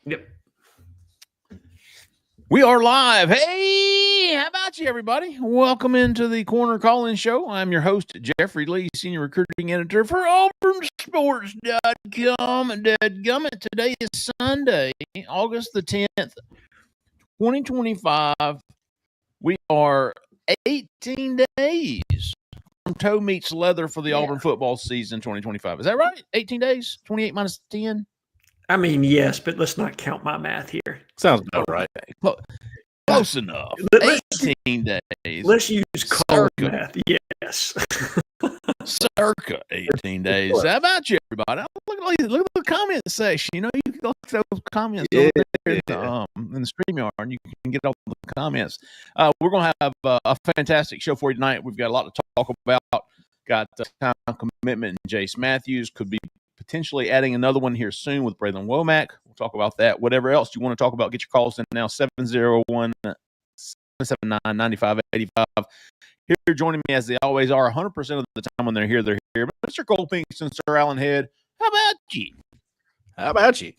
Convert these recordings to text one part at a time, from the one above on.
Yep. We are live. Hey, how about you, everybody? Welcome into the Corner Call-In Show. I'm your host, Jeffrey Lee, Senior Recruiting Editor for Auburn Sports.com. And dadgummit, today is Sunday, August the 10th, 2025. We are 18 days from toe meets leather for the Auburn football season 2025. Is that right? 18 days? 28 minus 10? I mean, yes, but let's not count my math here. Sounds about right. Close enough. 18 days. Let's use cold math. Yes. Circa 18 days. How about you, everybody? Look at the comment section. You know, you can look at those comments over there in the StreamYard, and you can get all the comments. We're going to have a fantastic show for you tonight. We've got a lot to talk about. Got time commitment and Jace Matthews. Could be potentially adding another one here soon with Braylon Womack. We'll talk about that. Whatever else you want to talk about, get your calls in now, 701-779-9585. Here joining me as they always are, 100% of the time when they're here. Mr. Cole Pinkston, Sir Alan Head. How about you?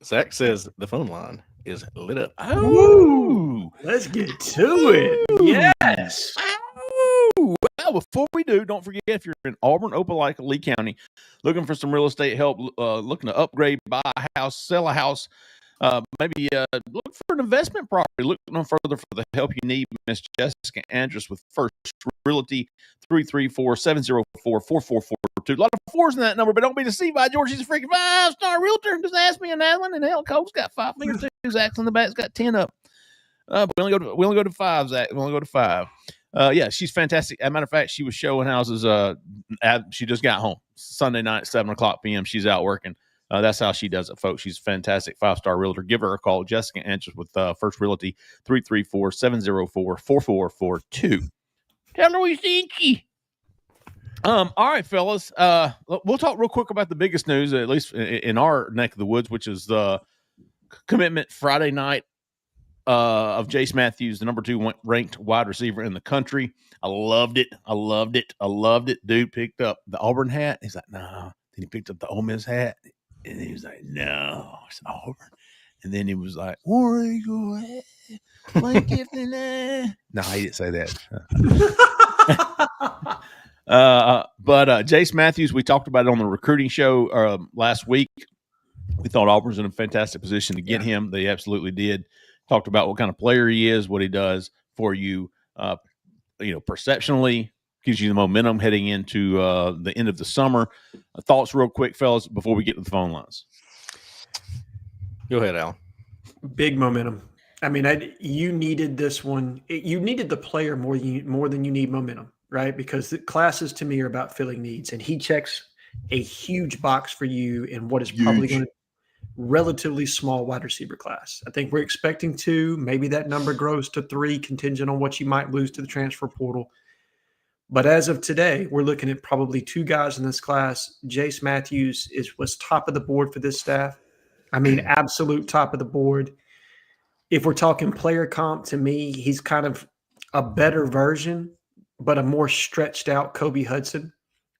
Zach says the phone line is lit up. Oh, let's get to it. Yes. Well, before we do, don't forget, if you're in Auburn, Opelika, Lee County, looking for some real estate help, looking to upgrade, buy a house, sell a house, maybe look for an investment property, look no further for the help you need, Miss Jessica Andrus with First Realty, 334-704-4442. A lot of fours in that number, but don't be deceived by George. He's a freaking 5-star realtor. Just ask me and Alan, and hell, Cole's got 5 fingers too. Zach's on the back's got 10 up. But we only go to 5, Zach. We only go to 5. Yeah, she's fantastic. As a matter of fact, she was showing houses. She just got home Sunday night at 7:00 p.m. She's out working. That's how she does it, folks. She's a fantastic 5-star realtor. Give her a call. Jessica Andrus with First Realty, 334-704-4442. Tell her we sent you. All right, fellas. We'll talk real quick about the biggest news, at least in our neck of the woods, which is the commitment Friday night of Jace Matthews, the number 2 ranked wide receiver in the country. I loved it. Dude picked up the Auburn hat. He's like, nah. Then he picked up the Ole Miss hat. And he was like, no, it's Auburn. And then he was like, where you at? Lane Kiffin. No, he didn't say that. But Jace Matthews, we talked about it on the recruiting show last week. We thought Auburn's in a fantastic position to get him. They absolutely did. Talked about what kind of player he is, what he does for you, perceptionally, gives you the momentum heading into the end of the summer. Thoughts real quick, fellas, before we get to the phone lines. Go ahead, Alan. Big momentum. I mean, you needed this one. You needed the player more than you need momentum, right? Because the classes to me are about filling needs, and he checks a huge box for you in what is probably going to relatively small wide receiver class. I think we're expecting 2. Maybe that number grows to 3, contingent on what you might lose to the transfer portal. But as of today, we're looking at probably 2 guys in this class. Jace Matthews was top of the board for this staff. I mean, absolute top of the board. If we're talking player comp, to me, he's kind of a better version, but a more stretched out Kobe Hudson,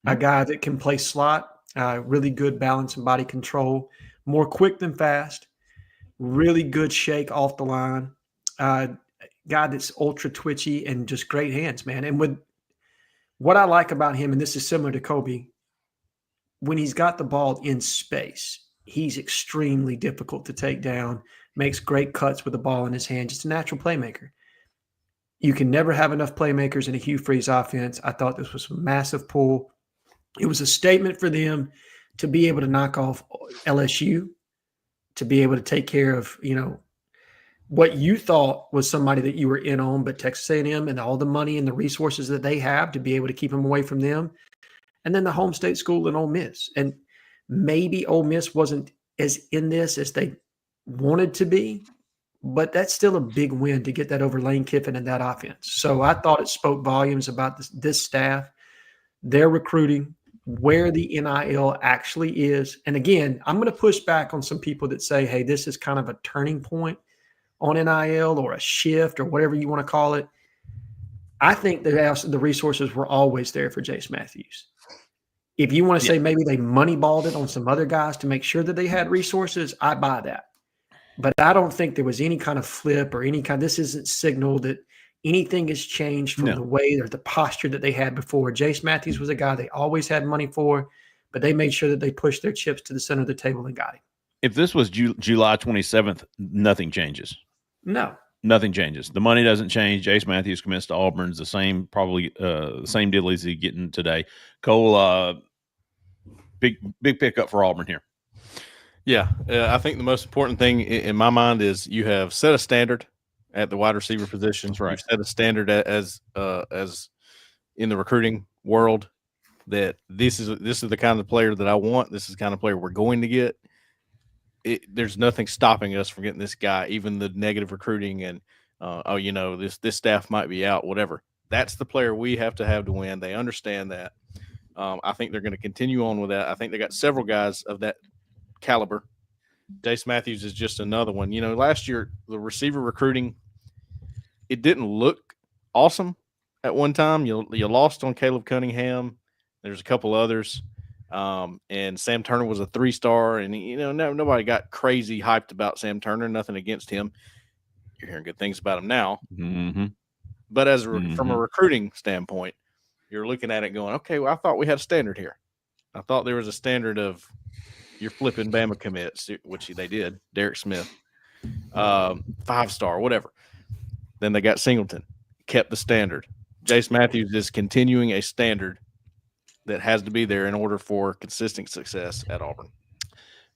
a guy that can play slot, really good balance and body control, more quick than fast, really good shake off the line, guy that's ultra twitchy and just great hands, man. And with what I like about him, and this is similar to Kobe, when he's got the ball in space, he's extremely difficult to take down, makes great cuts with the ball in his hand, just a natural playmaker. You can never have enough playmakers in a Hugh Freeze offense. I thought this was a massive pull. It was a statement for them to be able to knock off LSU, to be able to take care of, what you thought was somebody that you were in on, but Texas A&M and all the money and the resources that they have to be able to keep them away from them. And then the home state school in Ole Miss. And maybe Ole Miss wasn't as in this as they wanted to be, but that's still a big win to get that over Lane Kiffin and that offense. So I thought it spoke volumes about this staff, their recruiting, where the NIL actually is. And again, I'm going to push back on some people that say, hey, this is kind of a turning point on NIL or a shift or whatever you want to call it. I think the resources were always there for Jace Matthews. If you want to say maybe they moneyballed it on some other guys to make sure that they had resources, I buy that. but I don't think there was any kind of flip or any kind. This isn't signal that anything has changed from the way or the posture that they had before. Jace Matthews was a guy they always had money for, but they made sure that they pushed their chips to the center of the table and got him. If this was July 27th, nothing changes. No. Nothing changes. The money doesn't change. Jace Matthews commits to Auburn's the same, probably the same deal as he's getting today. Cole, big pickup for Auburn here. Yeah, I think the most important thing in my mind is you have set a standard at the wide receiver position. That's right. You've set a standard as in the recruiting world that this is the kind of player that I want. This is the kind of player we're going to get. There's nothing stopping us from getting this guy, even the negative recruiting and this staff might be out, whatever. That's the player we have to win. They understand that. I think they're going to continue on with that. I think they got several guys of that caliber. Jace Matthews is just another one. Last year the receiver recruiting, it didn't look awesome at one time. You lost on Caleb Cunningham. There's a couple others. And Sam Turner was a 3-star, and nobody got crazy hyped about Sam Turner. Nothing against him. You're hearing good things about him now. Mm-hmm. But from a recruiting standpoint, you're looking at it going, okay, well, I thought we had a standard here. I thought there was a standard of your flipping Bama commits, which they did. Derek Smith, 5-star, whatever. Then they got Singleton, kept the standard. Jace Matthews is continuing a standard that has to be there in order for consistent success at Auburn.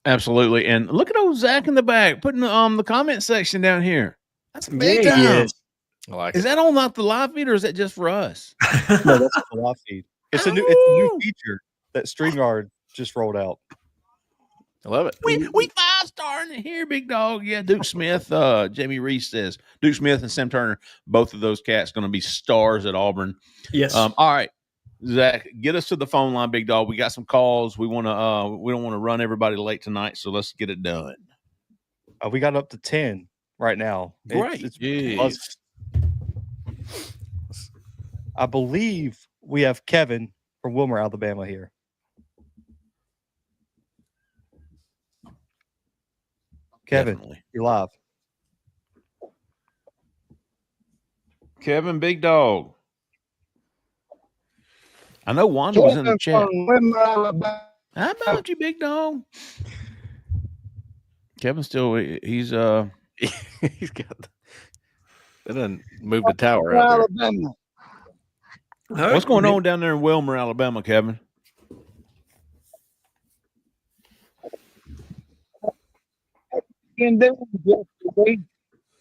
Absolutely. And look at old Zach in the back putting the comment section down here. That's big time. Yes. I like Is that on not the live feed or is that just for us? No, that's the live feed. It's a new feature that StreamYard just rolled out. I love it. We 5-star in here, big dog. Yeah, Duke Smith. Jamie Reese says Duke Smith and Sam Turner, both of those cats going to be stars at Auburn. Yes. All right. Zach, get us to the phone line, big dog. We got some calls. We don't want to run everybody late tonight, so let's get it done. We got up to 10 right now. Great. It's I believe we have Kevin from Wilmer, Alabama here. Kevin, Definitely. you're live. Kevin, big dog. I know Wanda was in the chat. How about you, big dog? Kevin still he's He's got they done moved the tower out there. What's going on down there in Wilmer, Alabama, Kevin? Hey,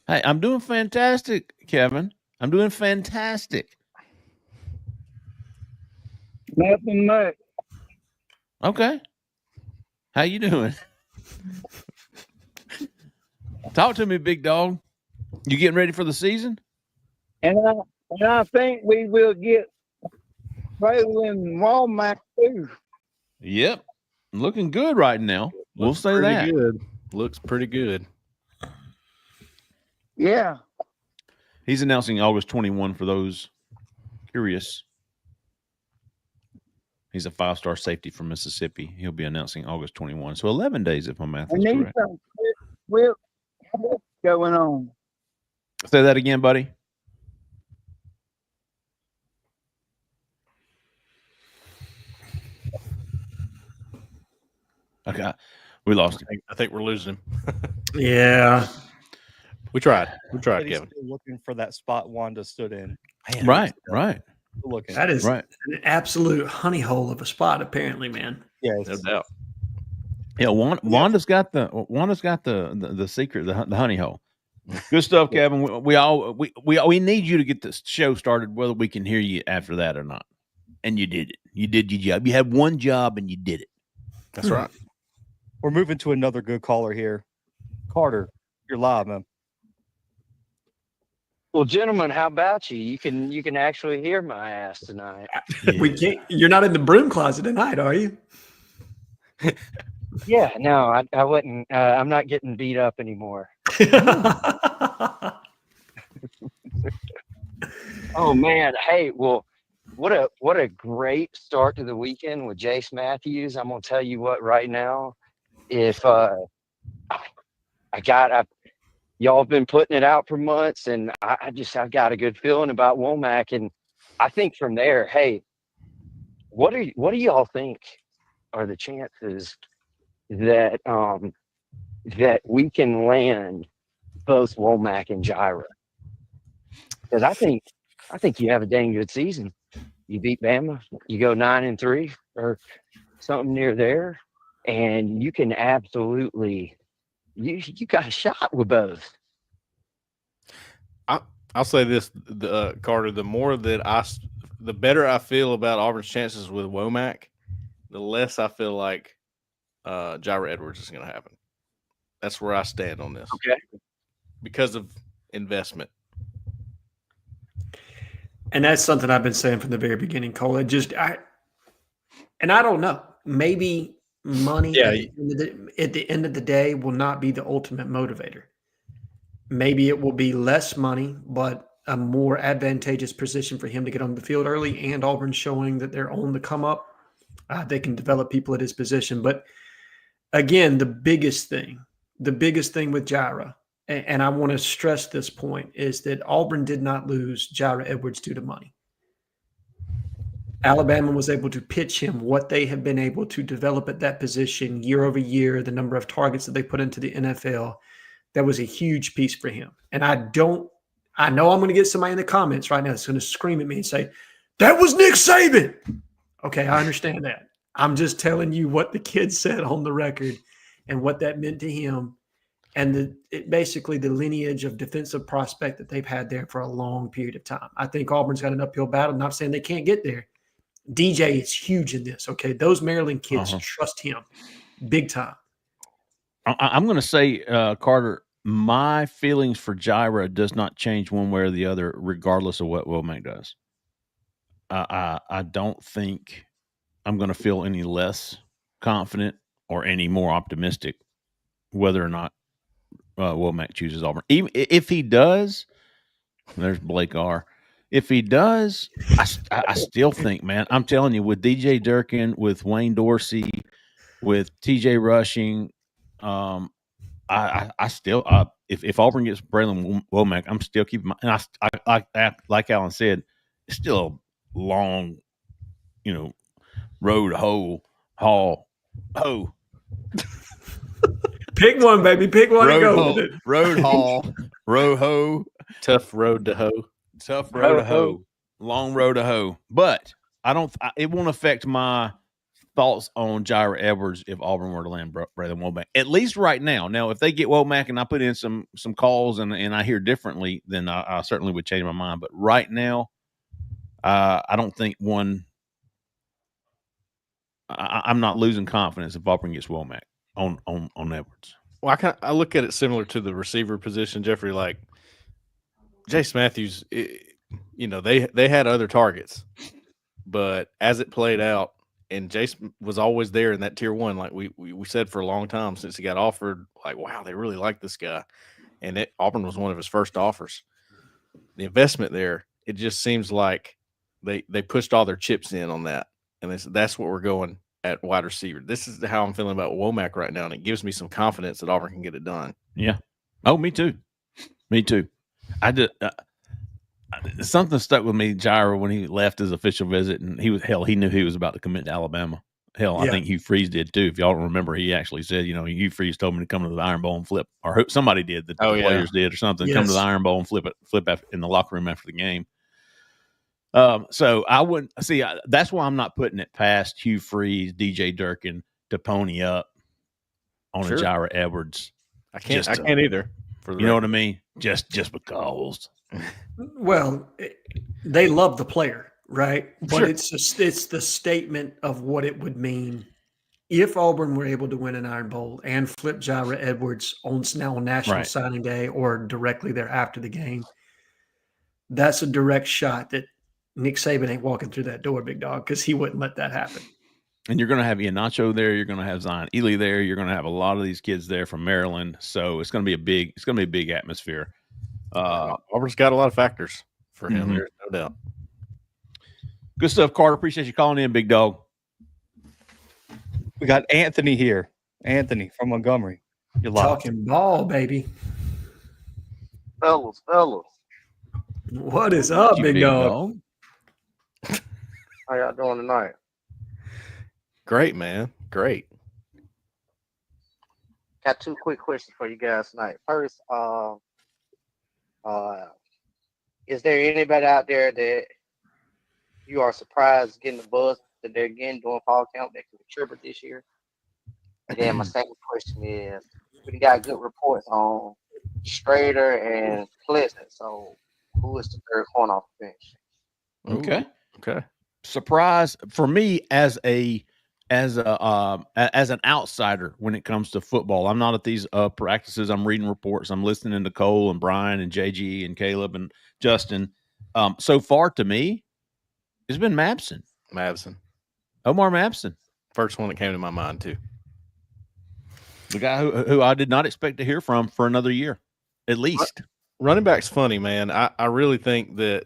I'm doing fantastic, Kevin. I'm doing fantastic. Nothing much. Okay. How you doing? Talk to me, big dog. You getting ready for the season? And I think we will get Baylor and Walmart too. Yep. Looking good right now. We'll say Pretty that. good. Looks pretty good. Yeah. He's announcing August 21 for those curious. He's a 5-star safety from Mississippi. He'll be announcing August 21. So 11 days, if my math We is need correct. some quick going on. Say that again, buddy. Okay. We lost him. I think we're losing him. Yeah. We tried. But he's Kevin. still looking for that spot Wanda stood in. Man, Right. Still looking. That is Right. an absolute honey hole of a spot, apparently, man. Yes. No doubt. Yeah, Wanda's got the secret, the honey hole. Good stuff, Kevin. We need you to get this show started, whether we can hear you after that or not. And you did it. You did your job. You had one job and you did it. That's right. We're moving to another good caller here. Carter, you're live, man. Well, gentlemen, how about you? You can actually hear my ass tonight. We can't. You're not in the broom closet tonight, are you? Yeah, no, I wouldn't. I'm not getting beat up anymore. Oh man, hey, well, what a great start to the weekend with Jace Matthews. I'm gonna tell you what right now, if y'all have been putting it out for months, and I've got a good feeling about Womack, and I think from there, hey, what do y'all think are the chances that that we can land both Womack and Gyra? Because I think you have a dang good season. You beat Bama, you go 9-3 or something near there, and you can absolutely you got a shot with both. I'll say this, Carter. The better I feel about Auburn's chances with Womack, the less I feel like Gyra Edwards is going to happen. That's where I stand on this. Okay. Because of investment. And that's something I've been saying from the very beginning, Cole. I don't know. Maybe money at the end of the day will not be the ultimate motivator. Maybe it will be less money, but a more advantageous position for him to get on the field early, and Auburn showing that they're on the come up. They can develop people at his position. But again, the biggest thing with Gyra, and I want to stress this point, is that Auburn did not lose Gyra Edwards due to money. Alabama was able to pitch him what they have been able to develop at that position year over year, the number of targets that they put into the NFL. That was a huge piece for him. And I know I'm going to get somebody in the comments right now that's going to scream at me and say, that was Nick Saban. Okay, I understand that. I'm just telling you what the kid said on the record and what that meant to him, and basically the lineage of defensive prospect that they've had there for a long period of time. I think Auburn's got an uphill battle. I'm not saying they can't get there. DJ is huge in this, okay? Those Maryland kids trust him big time. I'm going to say, Carter, my feelings for Gyra does not change one way or the other, regardless of what Womack does. I don't think I'm going to feel any less confident or any more optimistic whether or not Womack chooses Auburn. Even if he does, there's Blake R. If he does, I still think, man, I'm telling you, with DJ Durkin, with Wayne Dorsey, with TJ Rushing, I still, if Auburn gets Braylon Womack, I'm still keeping my, and I like Alan said, it's still a long, road haul. Pick one, baby. Pick one and go with it. Road haul, ho. Tough road to hoe. Tough road to hoe. Long road to hoe. But it won't affect my thoughts on Gyra Edwards if Auburn were to land Braylon Womack, at least right now. Now, if they get Womack and I put in some calls and I hear differently, then I certainly would change my mind. But right now, I don't think I'm not losing confidence if Auburn gets Womack on Edwards. Well, I look at it similar to the receiver position, Jeffrey. Like Jace Matthews, they had other targets, but as it played out, and Jace was always there in that tier one, like we said for a long time since he got offered. Like, wow, they really like this guy, and Auburn was one of his first offers. The investment there, it just seems like they pushed all their chips in on that, and that's what we're going at wide receiver. This is how I'm feeling about Womack right now, and it gives me some confidence that Auburn can get it done. Yeah. Oh, me too. Me too. I did. Something stuck with me, Gyra, when he left his official visit, and he knew he was about to commit to Alabama. I think Hugh Freeze did too. If y'all don't remember, he actually said, Hugh Freeze told me to come to the Iron Bowl and flip, or somebody did, the players did or something. Yes. Come to the Iron Bowl and flip in the locker room after the game. So I wouldn't see. That's why I'm not putting it past Hugh Freeze, DJ Durkin to pony up on a Gyra Edwards. I can't either. You know what I mean? Just because. Well, they love the player, right? But it's the statement of what it would mean if Auburn were able to win an Iron Bowl and flip Gyra Edwards on National Signing Day or directly there after the game. That's a direct shot that Nick Saban ain't walking through that door, big dog, because he wouldn't let that happen. And you're going to have Iheanacho there. You're going to have Zion Ely there. You're going to have a lot of these kids there from Maryland. So it's going to be a big atmosphere. Auburn's got a lot of factors for him. There's no doubt. Good stuff, Carter. Appreciate you calling in, big dog. We got Anthony here. Anthony from Montgomery. You're live. Talking ball, baby. Fellas. What is up, You big dog? How y'all doing tonight? Great, man. Great. Got two quick questions for you guys tonight. First, is there anybody out there that you are surprised getting the buzz that they're getting during fall camp that can contribute this year? And then my second question is, we got good reports on Strader and Pleasant. So who is the third corner off the bench? Okay. Okay. Surprise for me as an outsider when it comes to football. I'm not at these practices. I'm reading reports. I'm listening to Cole and Brian and JG and Caleb and Justin. So far to me, it's been Mabson. Omar Mabson. First one that came to my mind too. The guy who I did not expect to hear from for another year, at least. Running back's funny, man. I really think that,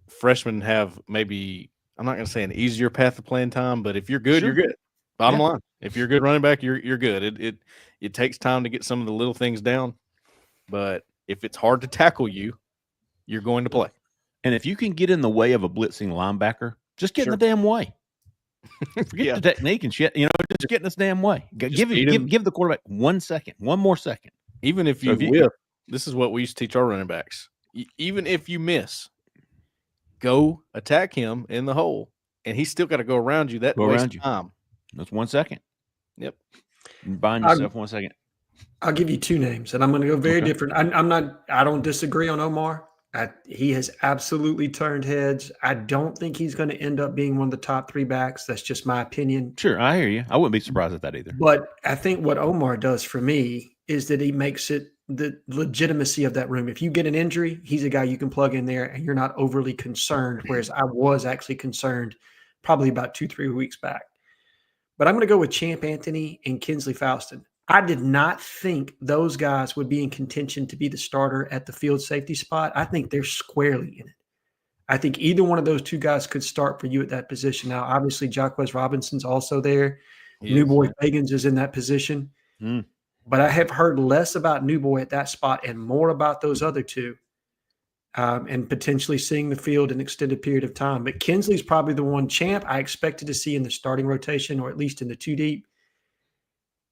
freshmen have maybe, I'm not going to say an easier path to playing time, but if you're good, Sure. you're good. Bottom line, if you're a good running back, you're good. It takes time to get some of the little things down, but if it's hard to tackle you, you're going to play. And if you can get in the way of a blitzing linebacker, just get in the damn way. Forget the technique and shit. Just get in this damn way. Give the quarterback 1 second, one more second. Even if you whip, this is what we used to teach our running backs. Even if you miss, go attack him in the hole, and he's still got to go around you. That wastes time. That's 1 second. Yep. You're buying yourself 1 second. I'll give you two names, and I'm going to go very different. I don't disagree on Omar. He has absolutely turned heads. I don't think he's going to end up being one of the top three backs. That's just my opinion. Sure, I hear you. I wouldn't be surprised at that either. But I think what Omar does for me is that he makes it the legitimacy of that room. If you get an injury, he's a guy you can plug in there and you're not overly concerned, whereas I was actually concerned probably about 2-3 weeks back. But I'm going to go with Champ Anthony and Kinsley Faustin. I did not think those guys would be in contention to be the starter at the field safety spot. I think they're squarely in it. I think either one of those two guys could start for you at that position. Now, obviously, Jaquez Robinson's also there. New Boy Pagans is in that position. But I have heard less about New Boy at that spot and more about those other two, and potentially seeing the field an extended period of time. But Kinsley's probably the one. Champ I expected to see in the starting rotation or at least in the two deep.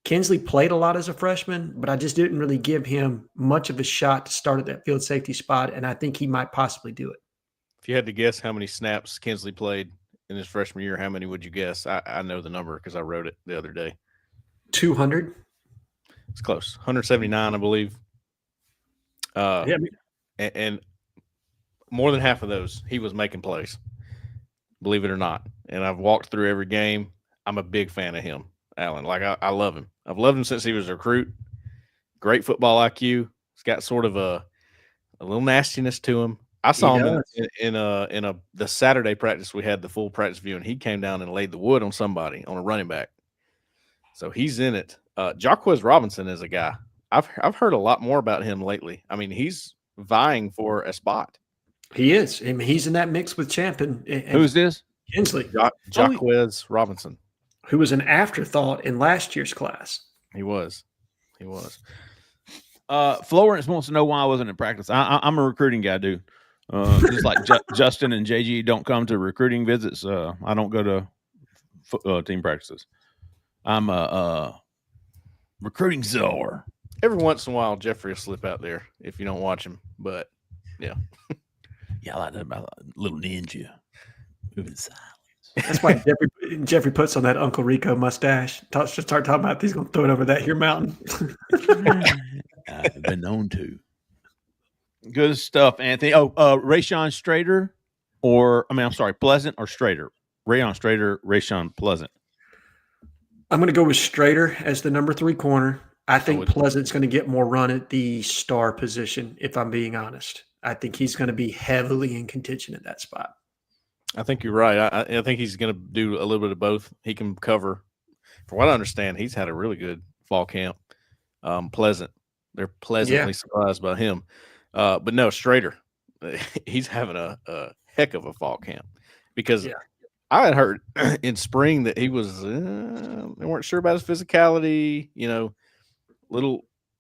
Kinsley played a lot as a freshman, but I just didn't really give him much of a shot to start at that field safety spot, and I think he might possibly do it. If you had to guess how many snaps Kinsley played in his freshman year, how many would you guess? I know the number because I wrote it the other day. 200. It's close. 179, I believe. And more than half of those, he was making plays, believe it or not. And I've walked through every game. I'm a big fan of him, Alan. Like, I love him. I've loved him since he was a recruit. Great football IQ. He's got sort of a little nastiness to him. I saw him in the Saturday practice. We had the full practice view, and he came down and laid the wood on somebody, on a running back. So he's in it. Jaquez Robinson is a guy. I've heard a lot more about him lately. I mean, he's vying for a spot. He is. I mean, he's in that mix with Champ and who's this? Kinsley. Jaquez Robinson, who was an afterthought in last year's class. He was. Florence wants to know why I wasn't in practice. I'm a recruiting guy, dude. Just like Justin and JG don't come to recruiting visits. I don't go to team practices. I'm a recruiting czar. Every once in a while, Jeffrey will slip out there if you don't watch him. But yeah, I like that about a little ninja moving silence. That's why Jeffrey puts on that Uncle Rico mustache. Start talking about he's going to throw it over that here mountain. I've been known to. Good stuff, Anthony. Rayshon Strader, Pleasant or Strader? Rayon Strader, Rayshon Pleasant. I'm going to go with Strader as the number 3 corner. I think Pleasant's going to get more run at the star position, if I'm being honest. I think he's going to be heavily in contention at that spot. I think you're right. I think he's going to do a little bit of both. He can cover. From what I understand, he's had a really good fall camp. Pleasant. They're pleasantly surprised by him. But no, Strader, he's having a heck of a fall camp because I had heard in spring that he was they weren't sure about his physicality.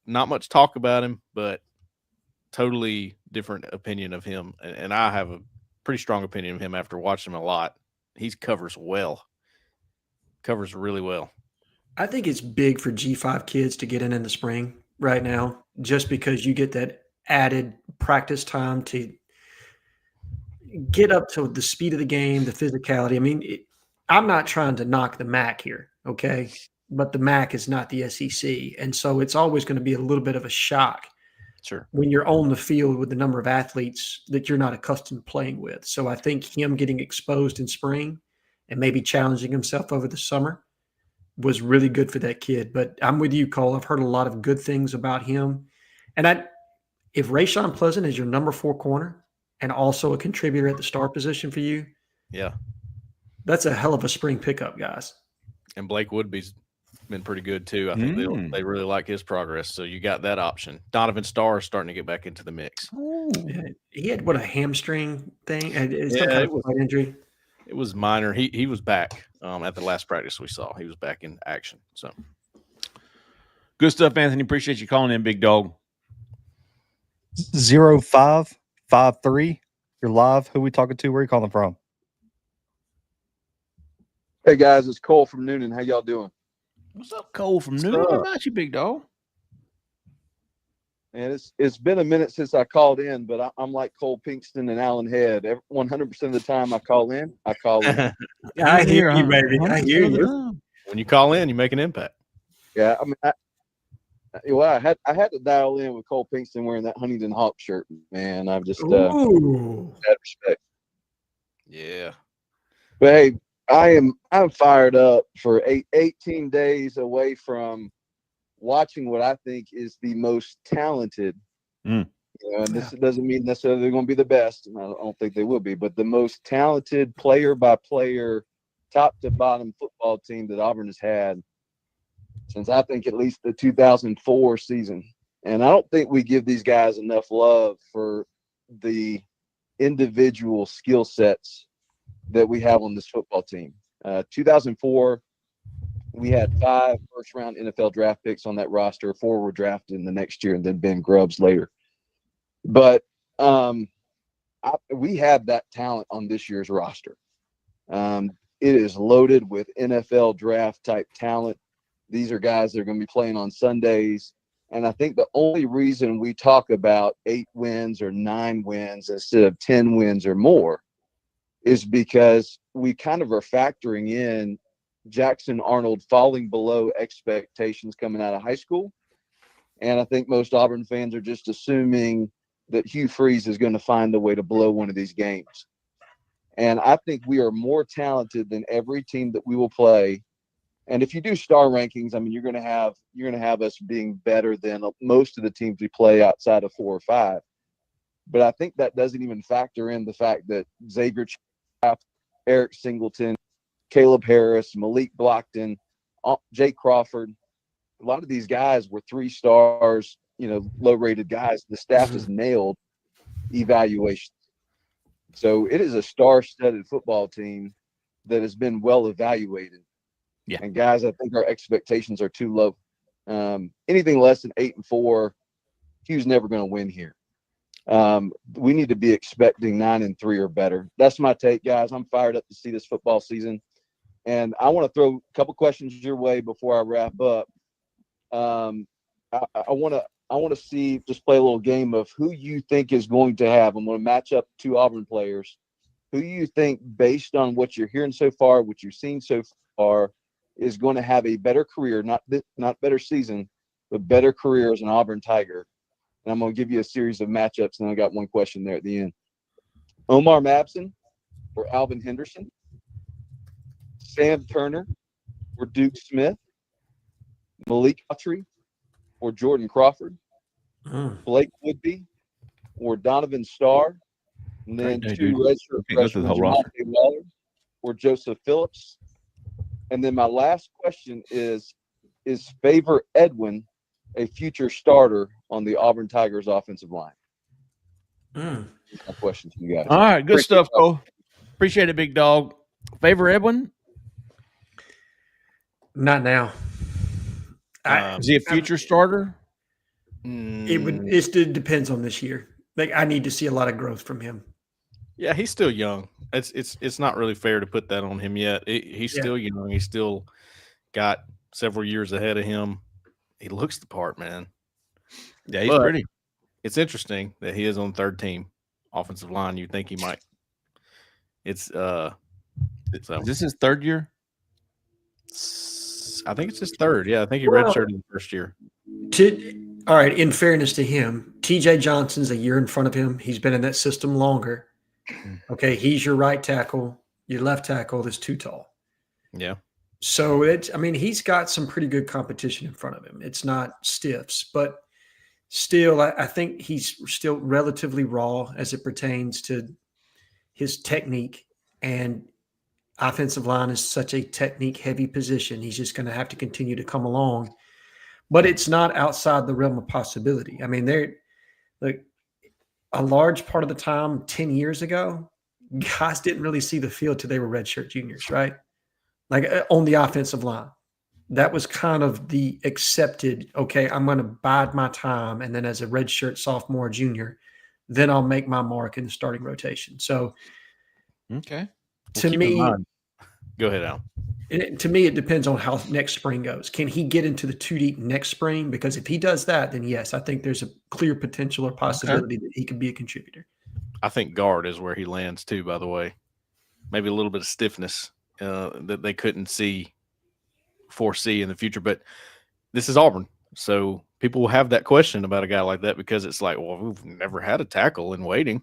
not much talk about him, but totally different opinion of him. And I have a pretty strong opinion of him after watching him a lot. He covers really well. I think it's big for G5 kids to get in the spring right now, just because you get that added practice time to get up to the speed of the game, the physicality. I mean, I'm not trying to knock the MAC here, okay? But the MAC is not the SEC. And so it's always going to be a little bit of a shock when you're on the field with the number of athletes that you're not accustomed to playing with. So I think him getting exposed in spring and maybe challenging himself over the summer was really good for that kid. But I'm with you, Cole. I've heard a lot of good things about him. And if Rayshawn Pleasant is your number 4 corner and also a contributor at the star position for you, that's a hell of a spring pickup, guys. And Blake Woodby's been pretty good too. I think they really like his progress. So you got that option. Donovan Starr is starting to get back into the mix. Yeah, he had a hamstring thing? Some kind of injury. It was minor. He was back at the last practice we saw. He was back in action. So good stuff, Anthony. Appreciate you calling in, big dog. 0553. You're live. Who we talking to? Where are you calling from? Hey guys, it's Cole from Noonan. How y'all doing? What's up, Cole from Noonan? What about you, big dog? Man, it's been a minute since I called in, but I'm like Cole Pinkston and Alan Head. 100% of the time I call in. I hear you, baby. I hear you. When you call in, you make an impact. Yeah, I mean, I had to dial in with Cole Pinkston wearing that Huntington Hawk shirt. Man, I've just had respect. Yeah, but hey, I'm fired up for 18 days away from watching what I think is the most talented. And this doesn't mean necessarily they're going to be the best, and I don't think they will be, but the most talented player by player, top to bottom football team that Auburn has had since I think at least the 2004 season. And I don't think we give these guys enough love for the individual skill sets that we have on this football team. 2004, we had 5 first-round NFL draft picks on that roster. 4 were drafted in the next year, and then Ben Grubbs later. But we have that talent on this year's roster. It is loaded with NFL draft-type talent. These are guys that are going to be playing on Sundays. And I think the only reason we talk about 8 wins or 9 wins instead of 10 wins or more is because we kind of are factoring in Jackson Arnold falling below expectations coming out of high school. And I think most Auburn fans are just assuming that Hugh Freeze is going to find a way to blow one of these games. And I think we are more talented than every team that we will play. And if you do star rankings, I mean, you're going to have us being better than most of the teams we play outside of 4 or 5. But I think that doesn't even factor in the fact that Xavier Chaff, Eric Singleton, Caleb Harris, Malik Blockton, Jake Crawford, a lot of these guys were 3 stars, low-rated guys. The staff has nailed evaluations. So it is a star-studded football team that has been well evaluated. Yeah. And guys, I think our expectations are too low. Anything less than 8-4, Hugh's never going to win here. We need to be expecting 9-3 or better. That's my take, guys. I'm fired up to see this football season. And I want to throw a couple questions your way before I wrap up. I want to see, just play a little game of who you think is going to have. I'm going to match up 2 Auburn players. Who you think, based on what you're hearing so far, what you've seen so far, is going to have a better career, not better season, but better career as an Auburn Tiger. And I'm going to give you a series of matchups, and I got one question there at the end. Omar Mabson or Alvin Henderson? Sam Turner or Duke Smith? Malik Autry or Jordan Crawford? Blake Woodby or Donovan Starr? And then 2 redshirt freshmen, Jamonte Waller or Joseph Phillips? And then my last question is Favor Edwin a future starter on the Auburn Tigers offensive line? That's my question to you guys. All right, good stuff, Cole. Appreciate it, big dog. Favor Edwin? Not now. Is he a future starter? It depends on this year. Like I need to see a lot of growth from him. Yeah, he's still young. It's not really fair to put that on him yet. He's still young. He's still got several years ahead of him. He looks the part, man. Yeah, he's pretty. It's interesting that he is on third team offensive line. You'd think he might. Is this his third year? I think it's his third. Yeah, I think he redshirted in the first year. All right, in fairness to him, TJ Johnson's a year in front of him. He's been in that system longer. Okay, he's your right tackle. Your left tackle is too tall. Yeah. So he's got some pretty good competition in front of him. It's not stiffs, but still, I think he's still relatively raw as it pertains to his technique, and offensive line is such a technique-heavy position. He's just going to have to continue to come along. But it's not outside the realm of possibility. I mean, a large part of the time 10 years ago, guys didn't really see the field till they were redshirt juniors, right? Like on the offensive line. That was kind of the accepted, okay, I'm going to bide my time, and then as a redshirt sophomore, junior, then I'll make my mark in the starting rotation. So, okay. To me, go ahead, Al. To me, it depends on how next spring goes. Can he get into the 2 deep next spring? Because if he does that, then yes, I think there's a clear potential or possibility that he could be a contributor. I think guard is where he lands too, by the way. Maybe a little bit of stiffness that they couldn't foresee in the future. But this is Auburn. So people will have that question about a guy like that because it's like, well, we've never had a tackle in waiting.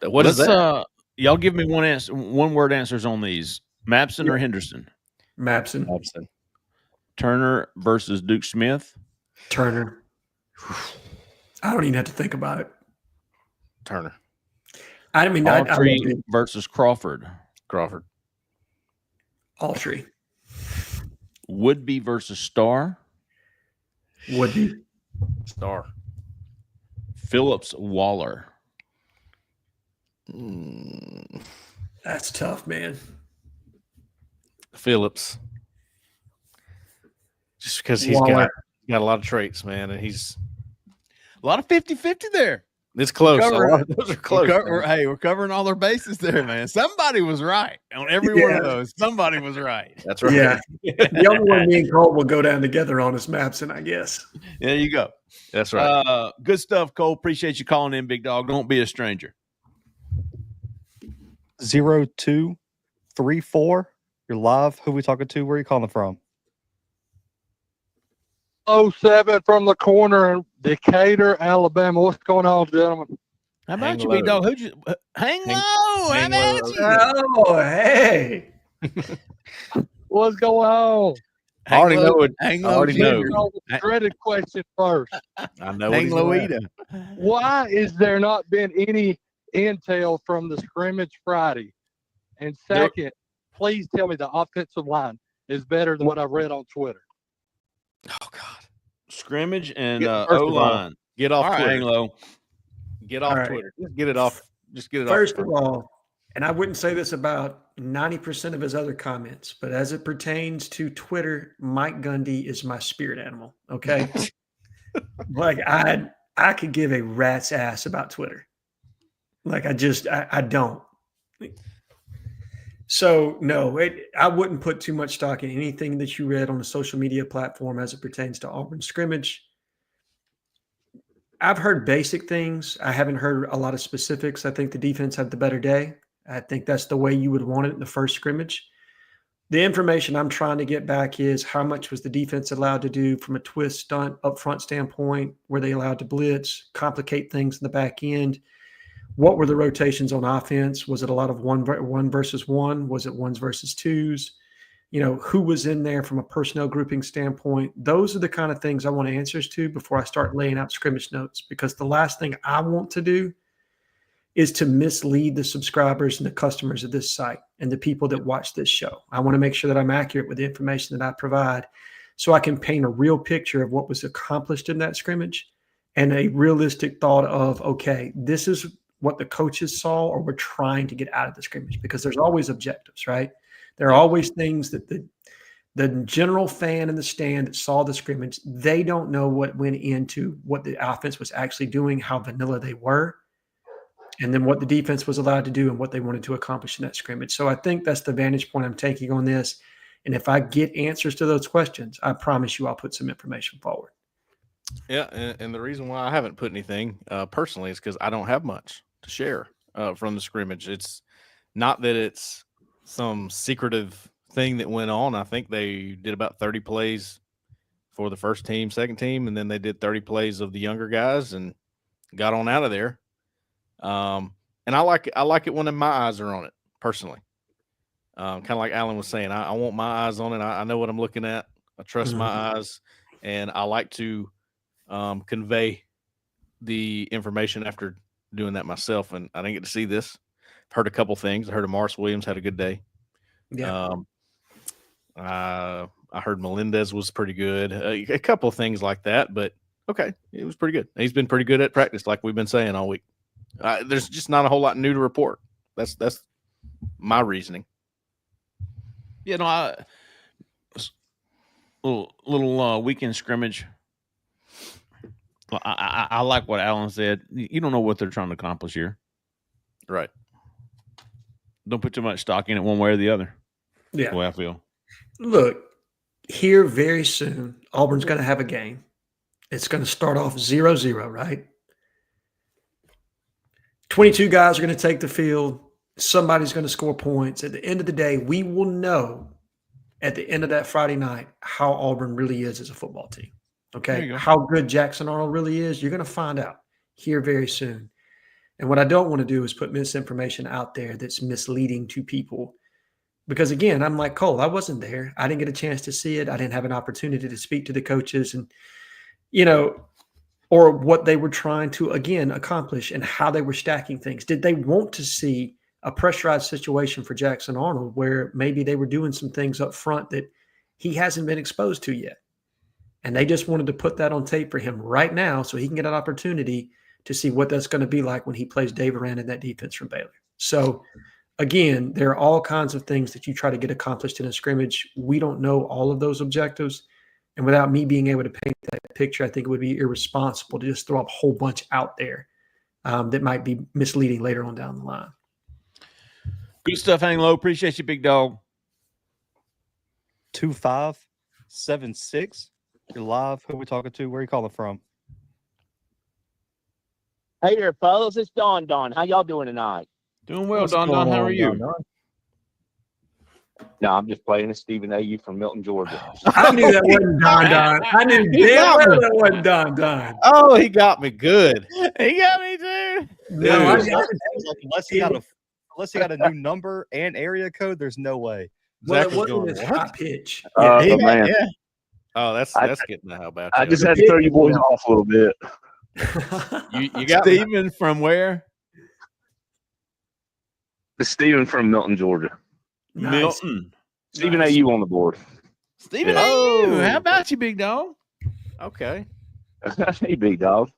What is that? Y'all give me one word answers on these. Mapson or Henderson? Mapson. Turner versus Duke Smith? Turner. I don't even have to think about it. Turner. Autry versus Crawford? Crawford. Autry. Woodby versus Starr? Woodby. Starr. Phillips Waller? That's tough, man. Phillips. Just because he's got a lot of traits, man, and he's a lot of 50-50 there. It's close. Those are close. We're covering all their bases there, man. Somebody was right on every one of those. Somebody was right. That's right. Yeah. The only one me and Cole will go down together on is Mapson, I guess. There you go. That's right. Good stuff, Cole. Appreciate you calling in, big dog. Don't be a stranger. 0234. You're live. Who we talking to? Where are you calling from? 07 from the corner in Decatur, Alabama. What's going on, gentlemen? How about you, big dog? Hang low. How about you? Oh, hey. What's going on? I already know it. Hang low. I already know. The dreaded question first. I know. Hang low, Ida. Why is there not been any intel from the scrimmage Friday? And second, please tell me the offensive line is better than what I read on Twitter. Oh God! Scrimmage and O line. Get off Twitter. Twitter. Hang low. Get off Twitter. Just get it off. Just get it First off. of all, and I wouldn't say this about 90% of his other comments, but as it pertains to Twitter, Mike Gundy is my spirit animal. Okay. Like I could give a rat's ass about Twitter. Like I don't. So no, I wouldn't put too much stock in anything that you read on a social media platform as it pertains to Auburn scrimmage. I've heard basic things. I haven't heard a lot of specifics. I think the defense had the better day. I think that's the way you would want it in the first scrimmage. The information I'm trying to get back is how much was the defense allowed to do from a twist stunt up front standpoint? Were they allowed to blitz, complicate things in the back end? What were the rotations on offense? Was it a lot of one versus one? Was it ones versus twos? Who was in there from a personnel grouping standpoint? Those are the kind of things I want answers to before I start laying out scrimmage notes, because the last thing I want to do is to mislead the subscribers and the customers of this site and the people that watch this show. I want to make sure that I'm accurate with the information that I provide so I can paint a real picture of what was accomplished in that scrimmage and a realistic thought of, okay, this is what the coaches saw or were trying to get out of the scrimmage, because there's always objectives, right? There are always things that The general fan in the stand that saw the scrimmage, they don't know what went into what the offense was actually doing, how vanilla they were, and then what the defense was allowed to do and what they wanted to accomplish in that scrimmage. So I think that's the vantage point I'm taking on this. And if I get answers to those questions, I promise you I'll put some information forward. Yeah, and the reason why I haven't put anything personally is because I don't have much to share from the scrimmage. It's not that it's some secretive thing that went on. I think they did about 30 plays for the first team, second team, and then they did 30 plays of the younger guys and got on out of there. And I like it when my eyes are on it personally. Kind of like Alan was saying, I want my eyes on it. I know what I'm looking at. I trust my eyes, and I like to convey the information after doing that myself. And I didn't get to see this. I've heard a couple things. I heard Morris Williams had a good day. Yeah. I heard Melendez was pretty good. A couple of things like that, but okay, it was pretty good. He's been pretty good at practice, like we've been saying all week. There's just not a whole lot new to report. That's my reasoning. You know, little weekend scrimmage. I like what Alan said. You don't know what they're trying to accomplish here. Right. Don't put too much stock in it one way or the other. Yeah. That's the way I feel. Look, here very soon, Auburn's going to have a game. It's going to start off 0-0, right? 22 guys are going to take the field. Somebody's going to score points. At the end of the day, we will know at the end of that Friday night how Auburn really is as a football team. Okay? How good Jackson Arnold really is, you're going to find out here very soon. And what I don't want to do is put misinformation out there that's misleading to people. Because, again, I'm like Cole. I wasn't there. I didn't get a chance to see it. I didn't have an opportunity to speak to the coaches and, or what they were trying to, again, accomplish and how they were stacking things. Did they want to see a pressurized situation for Jackson Arnold where maybe they were doing some things up front that he hasn't been exposed to yet? And they just wanted to put that on tape for him right now so he can get an opportunity to see what that's going to be like when he plays Dave Arand in that defense from Baylor. So, again, there are all kinds of things that you try to get accomplished in a scrimmage. We don't know all of those objectives. And without me being able to paint that picture, I think it would be irresponsible to just throw a whole bunch out there that might be misleading later on down the line. Good stuff, Hang Low. Appreciate you, big dog. 2576. You're live. Who are we talking to? Where are you calling from? Hey there, fellas. It's Don. How y'all doing tonight? Doing well, Don. How are you? No, I'm just playing a Stephen A.U. from Milton, Georgia. I knew that wasn't Don. I knew damn well that wasn't Don. Oh, he got me good. He got me too. No, Unless he got a new number and area code, there's no way. Well, it wasn't his high pitch. Man. Yeah. Oh, that's getting the hell about I you. just had to throw you boys off a little bit. You got me. Stephen from where? It's Stephen from Milton, Georgia. Nice. Milton. Stephen A.U. on the board. Stephen Yeah. A.U. How about you, big dog? Okay. Hey, big dog.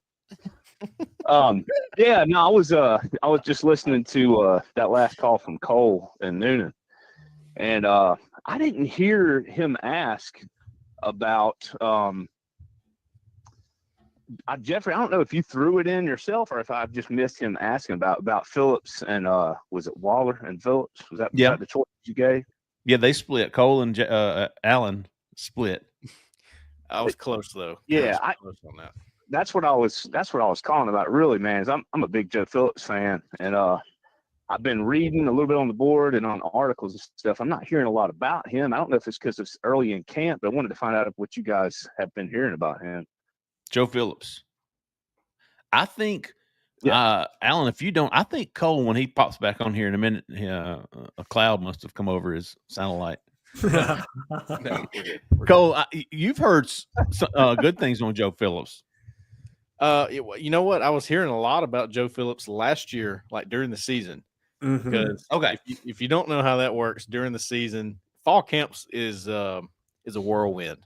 Yeah, no, I was just listening to that last call from Cole and Noonan, and I didn't hear him ask about Jeffrey. I don't know if you threw it in yourself or if I just missed him asking about Phillips and was it Waller and Phillips? Was that the choice you gave? Yeah, they split. Cole and Allen split. I was close though. Yeah, I was close on that. That's what I was calling about, really, man. Is I'm a big Joe Phillips fan, and I've been reading a little bit on the board and on articles and stuff. I'm not hearing a lot about him. I don't know if it's because it's early in camp, but I wanted to find out what you guys have been hearing about him. Joe Phillips. I think, Alan, if you don't, I think Cole, when he pops back on here in a minute, a cloud must have come over his satellite. Cole, you've heard good things on Joe Phillips. You know what? I was hearing a lot about Joe Phillips last year, like during the season. Because if you don't know how that works during the season, fall camps is a whirlwind,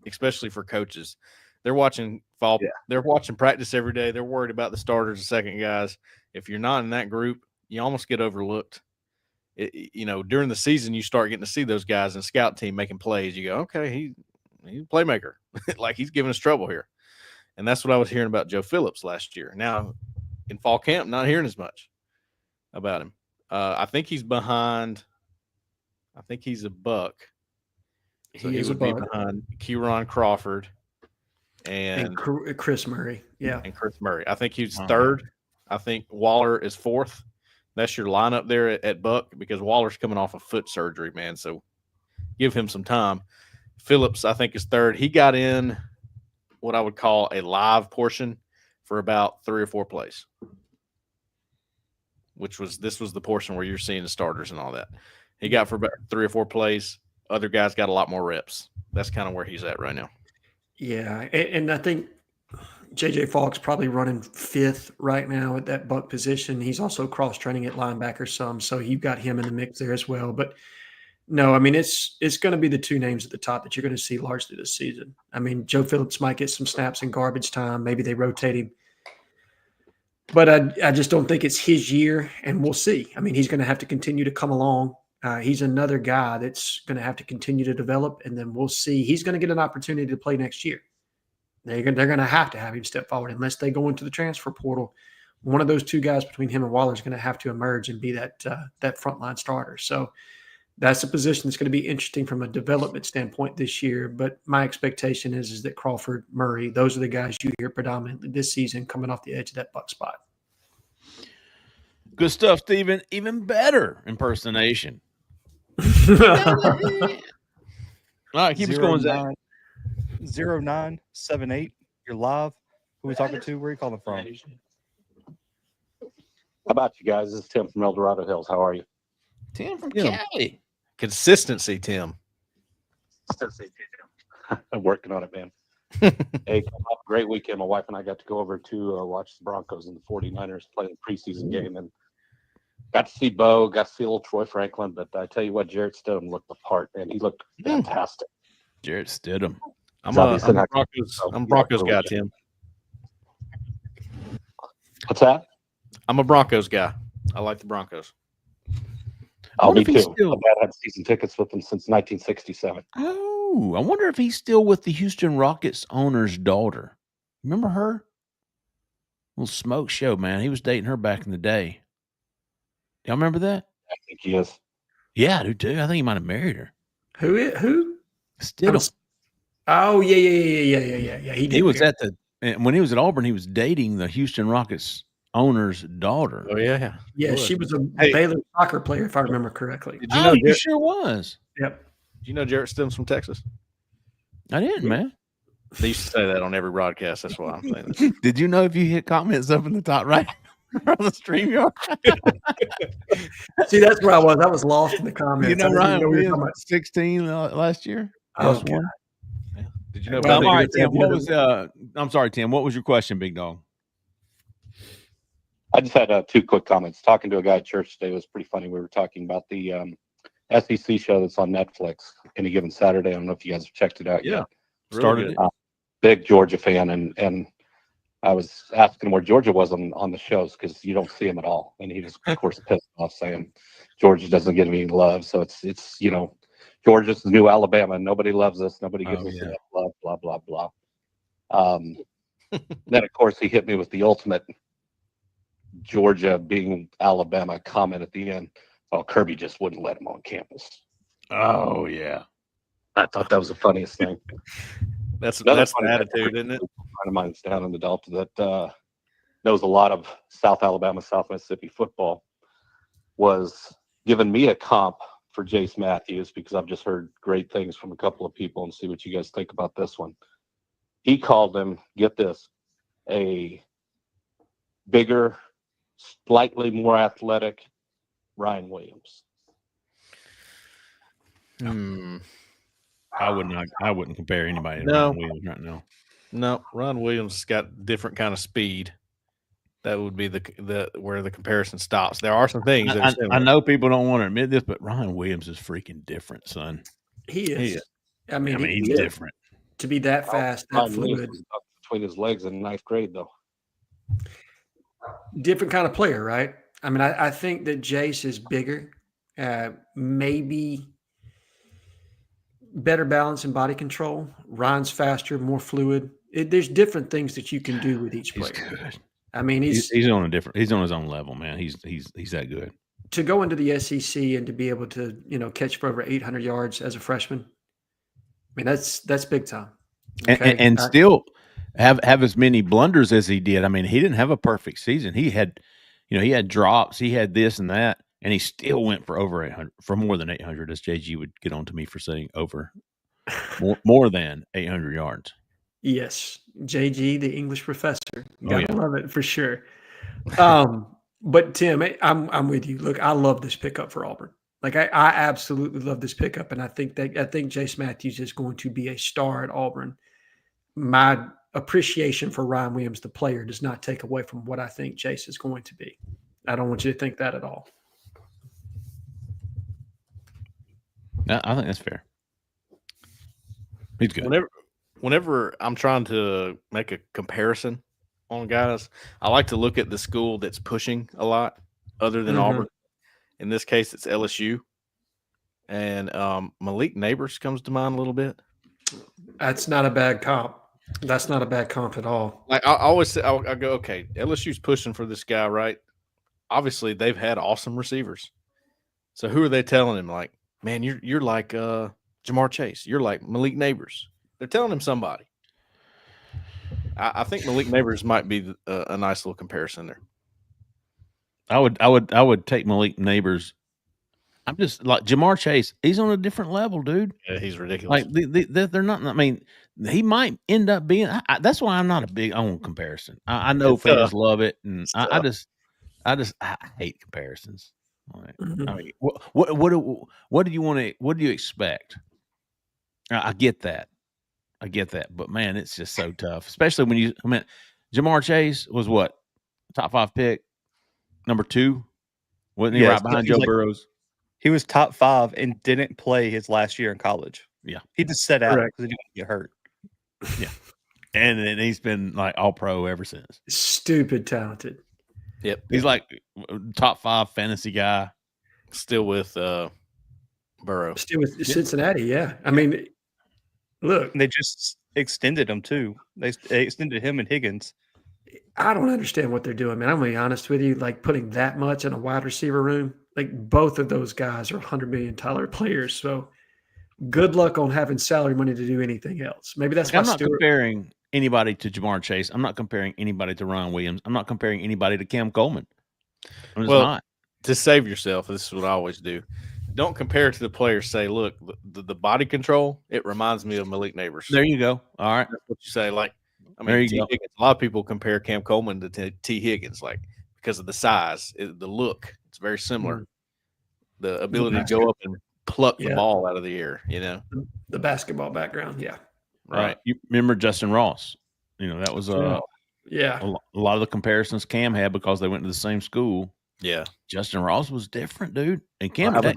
especially for coaches. They're watching They're watching practice every day. They're worried about the starters and second guys. If you're not in that group, you almost get overlooked. during the season, you start getting to see those guys in the scout team making plays. You go, okay, he's a playmaker. Like, he's giving us trouble here. And that's what I was hearing about Joe Phillips last year. Now, in fall camp, not hearing as much about him. I think he's behind. I think he's a buck. So he would be behind Kieran Crawford and Chris Murray. Yeah. And Chris Murray. I think he's third. I think Waller is fourth. That's your lineup there at Buck, because Waller's coming off of foot surgery, man. So give him some time. Phillips, I think, is third. He got in what I would call a live portion for about 3 or 4 plays, this was the portion where you're seeing the starters and all that. He got for about 3 or 4 plays. Other guys got a lot more reps. That's kind of where he's at right now. Yeah, and I think J.J. Falk's probably running 5th right now at that Buck position. He's also cross-training at linebacker some, so you've got him in the mix there as well. But no, I mean, it's going to be the 2 names at the top that you're going to see largely this season. I mean, Joe Phillips might get some snaps in garbage time. Maybe they rotate him. But I just don't think it's his year, and we'll see. I mean, he's going to have to continue to come along. He's another guy that's going to have to continue to develop, and then we'll see. He's going to get an opportunity to play next year. They're going to have him step forward unless they go into the transfer portal. One of those 2 guys between him and Waller is going to have to emerge and be that frontline starter. So that's a position that's going to be interesting from a development standpoint this year. But my expectation is that Crawford, Murray, those are the guys you hear predominantly this season coming off the edge of that Buck spot. Good stuff, Steven. Even better impersonation. All right, keep us going, Zach. 0978. You're live. Who are we talking to? Where are you calling from? How about you guys? This is Tim from El Dorado Hills. How are you? Tim from Cali. Consistency, Tim. I'm working on it, man. Hey, come off a great weekend. My wife and I got to go over to watch the Broncos and the 49ers play the preseason game, and got to see Bo, got to see a little Troy Franklin. But I tell you what, Jarrett Stidham looked the part, and he looked fantastic. Jarrett Stidham. I'm a Broncos guy, Tim. What's that? I'm a Broncos guy. I like the Broncos. Me too. My dad had season tickets with them since 1967. Oh, I wonder if he's still with the Houston Rockets owner's daughter. Remember her? Little smoke show, man. He was dating her back in the day. Y'all remember that? I think he is. Yeah, I do too. I think he might have married her. Who? Stidham. Oh, yeah. He was when he was at Auburn, he was dating the Houston Rockets owner's daughter. Oh, yeah. Yeah, she was a Baylor soccer player, if I remember correctly. Did you know you sure was. Yep. Did you know Jarrett Stidham's from Texas? I didn't, man. They used to say that on every broadcast. That's why I'm saying this. Did you know if you hit comments up in the top right on the StreamYard? See, that's where I was. I was lost in the comments. You know, Ryan Williams, 16 last year. Oh, God. Yeah. Did you know? Well, all right, Tim. I'm sorry, Tim. What was your question, big dog? I just had 2 quick comments. Talking to a guy at church today was pretty funny. We were talking about the SEC show that's on Netflix Any Given Saturday. I don't know if you guys have checked it out yet. Started it. Big Georgia fan, and I was asking him where Georgia was on the shows because you don't see him at all, and he was of course pissed off saying Georgia doesn't get any love. So it's Georgia's the new Alabama. Nobody loves us. Nobody gives us enough love. Blah blah blah. Then of course he hit me with the ultimate Georgia being Alabama comment at the end. Oh, Kirby just wouldn't let him on campus. Oh yeah, I thought that was the funniest thing. That's the attitude, isn't it? A friend of mine's down in the Delta that knows a lot of South Alabama, South Mississippi football, was giving me a comp for Jace Matthews because I've just heard great things from a couple of people, and see what you guys think about this one. He called him, get this, a bigger, slightly more athletic Ryan Williams. I wouldn't compare anybody to Ryan Williams right now. No, Ron Williams has got different kind of speed. That would be the where the comparison stops. There are some things. I know people don't want to admit this, but Ryan Williams is freaking different, son. He is. I mean, he's different. To be that fast, that fluid. Between his legs in 9th grade, though. Different kind of player, right? I mean, I think that Jace is bigger. maybe better balance and body control. Ryan's faster, more fluid. There's different things that you can do with each He's player. good. I mean, He's on a different. He's on his own level, man. He's that good. To go into the SEC and to be able to, catch for over 800 yards as a freshman. I mean, that's big time. Okay? And still have as many blunders as he did. I mean, he didn't have a perfect season. He had, he had drops. He had this and that, and he still went for over 800, for more than 800, as JG would get on to me for saying over more than 800 yards. Yes, JG, the English professor. Oh, Gotta yeah. love it for sure. But Tim, I'm with you. Look, I love this pickup for Auburn. Like I absolutely love this pickup, and I think Jace Matthews is going to be a star at Auburn. My appreciation for Ryan Williams, the player, does not take away from what I think Jace is going to be. I don't want you to think that at all. I think that's fair. He's good. Whenever I'm trying to make a comparison on guys, I like to look at the school that's pushing a lot other than Auburn. In this case, it's LSU. And Malik Neighbors comes to mind a little bit. That's not a bad comp. That's not a bad comp at all. Like I always say, I go, okay, LSU's pushing for this guy, right? Obviously, they've had awesome receivers. So who are they telling him? Like, man, you're like Jamar Chase. You're like Malik Neighbors. They're telling him somebody. I think Malik Neighbors might be a nice little comparison there. I would take Malik Neighbors. I'm just like Jamar Chase. He's on a different level, dude. Yeah, he's ridiculous. Like they're not. I mean, he might end up being. That's why I'm not a big on comparison. I know It's fans tough. love it, and I hate comparisons. Like, I mean, what do you want to? What do you expect? I get that, but man, it's just so tough, especially when Jamar Chase was what, top 5 pick, number 2, wasn't he, Yes, right behind he was Joe like- Burrows? He was top 5 and didn't play his last year in college. Yeah. He just sat out Correct. because he didn't get hurt. Yeah, and then he's been like all pro ever since. Stupid talented. Yep, He's like top 5 fantasy guy. still with Burrow. Still with Cincinnati, yeah. I mean, look, And they just extended him too. They extended him and Higgins. I don't understand what they're doing, man. I'm going to be honest with you. Like putting that much in a wide receiver room, like both of those guys are $100 million players. So good luck on having salary money to do anything else. Maybe that's why I'm not comparing anybody to Jamar Chase. I'm not comparing anybody to Ryan Williams. I'm not comparing anybody to Cam Coleman. I'm just not. To save yourself, this is what I always do. Don't compare it to the players. Say, look, the body control, it reminds me of Malik Neighbors. There you go. All right. That's what you say. Like, I There mean, you T. go. Higgins, a lot of people compare Cam Coleman to T. Higgins, like because of the size, the look. It's very similar. The ability to go up and pluck the ball out of the air. the basketball background. Yeah. Right. You remember Justin Ross? That was Yeah. a lot of the comparisons Cam had because they went to the same school. Yeah. Justin Ross was different, dude. And Cam Well,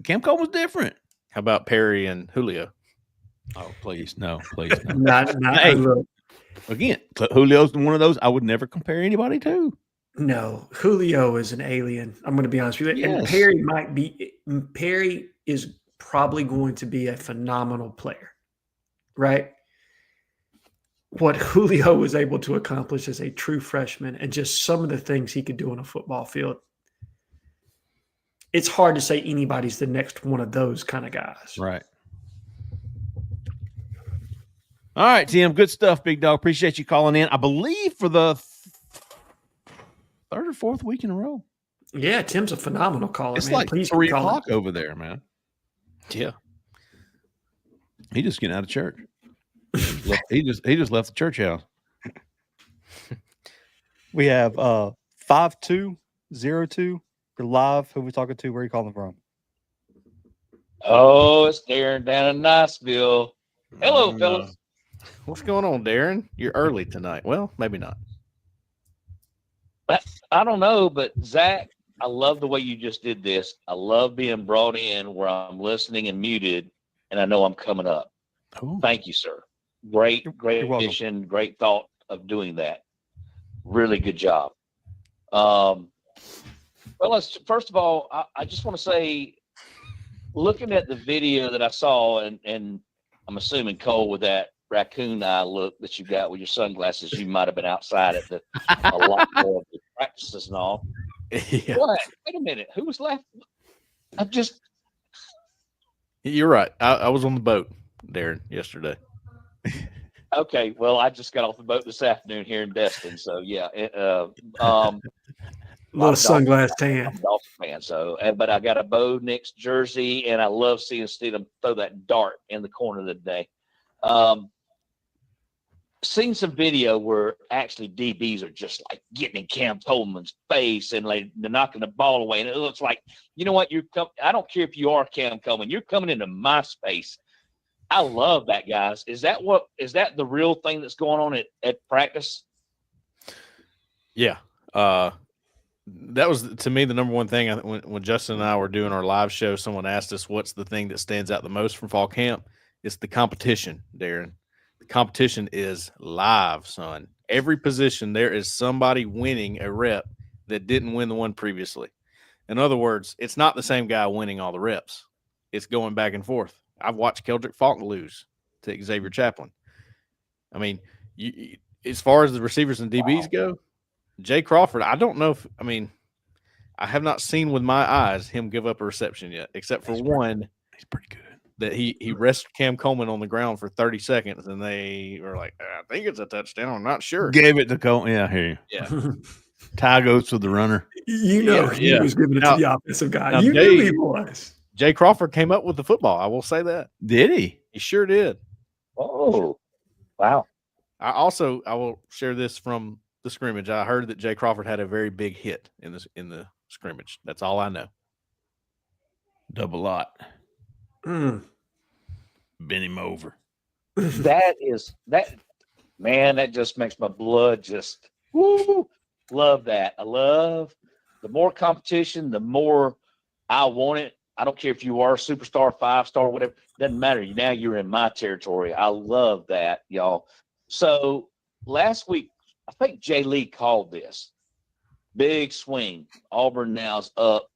Cam Coleman was different. How about Perry and Julio? Oh, please, no. Not Hey. look. Again, Julio's one of those I would never compare anybody to. No, Julio is an alien. I'm going to be honest with you. And Yes. Perry is probably going to be a phenomenal player, right? What Julio was able to accomplish as a true freshman and just some of the things he could do on a football field. It's hard to say anybody's the next one of those kind of guys. Right. All right, Tim. Good stuff, big dog. Appreciate you calling in. I believe for the 3rd or 4th week in a row. Yeah, Tim's a phenomenal caller. It's man. like Please 3 keep calling. o'clock over there, man. Yeah. He just getting out of church. He just left the church house. We have 5202. You're live. Who we talking to? Where are you calling from? Oh, it's Darren down in Niceville. Hello, fellas. What's going on, Darren? You're early tonight. Well, maybe not. I don't know, but Zach, I love the way you just did this. I love being brought in where I'm listening and muted, and I know I'm coming up. Ooh. Thank you, sir. Great You're welcome. addition, great thought of doing that. Really good job. Well, first of all, I just want to say, looking at the video that I saw, and I'm assuming, Cole, with that raccoon eye look that you got with your sunglasses, you might have been outside at a lot more of the practices and all. Yeah. What? Wait a minute. Who was laughing? You're right. I was on the boat, Darren, yesterday. Okay. Well, I just got off the boat this afternoon here in Destin. So, yeah. Little sunglass tan. I'm a Dolphin fan, so but I got a Bo Nix jersey, and I love seeing Stidham throw that dart in the corner of the day. Seen some video where actually DBs are just like getting in Cam Coleman's face and like they're knocking the ball away, and it looks like, you know what, I don't care if you are Cam Coleman, you're coming into my space. I love that, guys. Is that the real thing that's going on at practice? Yeah. That was, to me, the number one thing. When Justin and I were doing our live show, someone asked us what's the thing that stands out the most from fall camp. It's the competition, Darren. The competition is live, son. Every position, there is somebody winning a rep that didn't win the one previously. In other words, it's not the same guy winning all the reps. It's going back and forth. I've watched Keldrick Falk lose to Xavier Chaplin. I mean, as far as the receivers and DBs go, Jay Crawford, I don't know if, I have not seen with my eyes him give up a reception yet, except for one. He's pretty good. That he rested Cam Coleman on the ground for 30 seconds, and they were like, I think it's a touchdown. I'm not sure. Gave it to Coleman. Yeah, I hear you. Yeah. Ty goes to the runner. He was giving it to the offensive guy. Now, You knew he was. Jay Crawford came up with the football. I will say that. Did he? He sure did. Oh, wow. I will share this from the scrimmage. I heard that Jay Crawford had a very big hit in the scrimmage. That's all I know. Double lot. Mm. Bend him over. That just makes my blood just woo. Love that. I love the more competition, the more I want it. I don't care if you are a superstar, 5-star, whatever. Doesn't matter. Now you're in my territory. I love that, y'all. So last week, I think Jay Lee called this big swing. Auburn now's up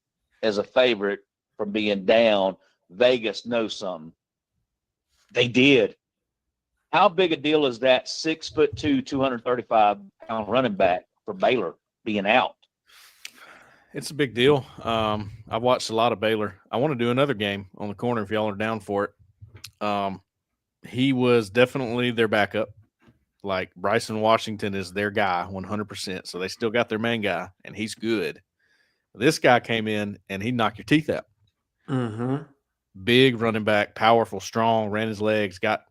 as a favorite from being down. Vegas knows something. They did. How big a deal is that 6'2", 235-pound running back for Baylor being out? It's a big deal. I've watched a lot of Baylor. I want to do another game on the corner if y'all are down for it. He was definitely their backup. Like Bryson Washington is their guy 100%. So they still got their main guy, and he's good. This guy came in, and he knocked your teeth out. Mm-hmm. Big running back, powerful, strong, ran his legs, got,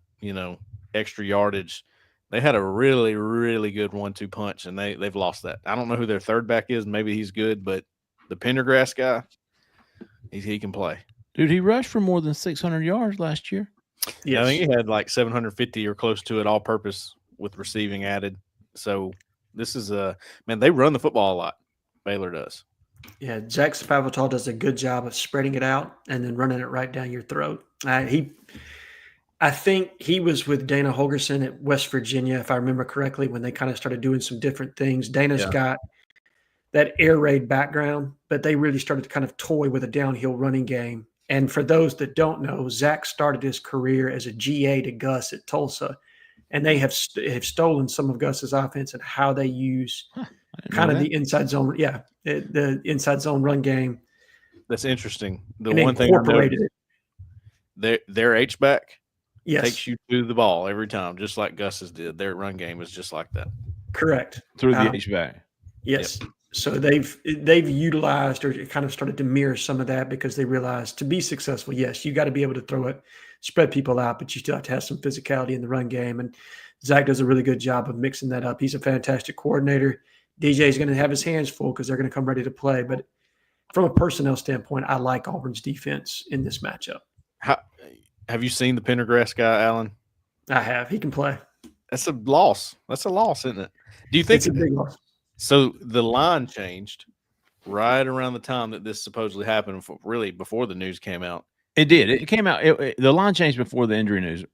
extra yardage. They had a really, really good 1-2 punch, and they've lost that. I don't know who their third back is. Maybe he's good, but the Pendergrass guy, he can play. Dude, he rushed for more than 600 yards last year. Yeah, I think he had like 750 or close to it all-purpose with receiving added. So this is they run the football a lot. Baylor does. Yeah, Jack Spavital does a good job of spreading it out and then running it right down your throat. I think he was with Dana Holgerson at West Virginia, if I remember correctly, when they kind of started doing some different things. Dana's got that air raid background, but they really started to kind of toy with a downhill running game. And for those that don't know, Zach started his career as a GA to Gus at Tulsa, and they have stolen some of Gus's offense and how they use kind of the inside zone. Yeah, the inside zone run game. That's interesting. The one thing I noticed, their H-back takes you to the ball every time, just like Gus's did. Their run game is just like that. Correct. Through the H-back. Yes. Yep. So they've utilized or kind of started to mirror some of that because they realized to be successful, yes, you got to be able to throw it, spread people out, but you still have to have some physicality in the run game. And Zach does a really good job of mixing that up. He's a fantastic coordinator. DJ is going to have his hands full because they're going to come ready to play. But from a personnel standpoint, I like Auburn's defense in this matchup. Have you seen the Pendergrass guy, Alan? I have. He can play. That's a loss. That's a loss, isn't it? Do you think it's a big loss? So the line changed right around the time that this supposedly happened, really before the news came out. It did. It came out. The line changed before the injury news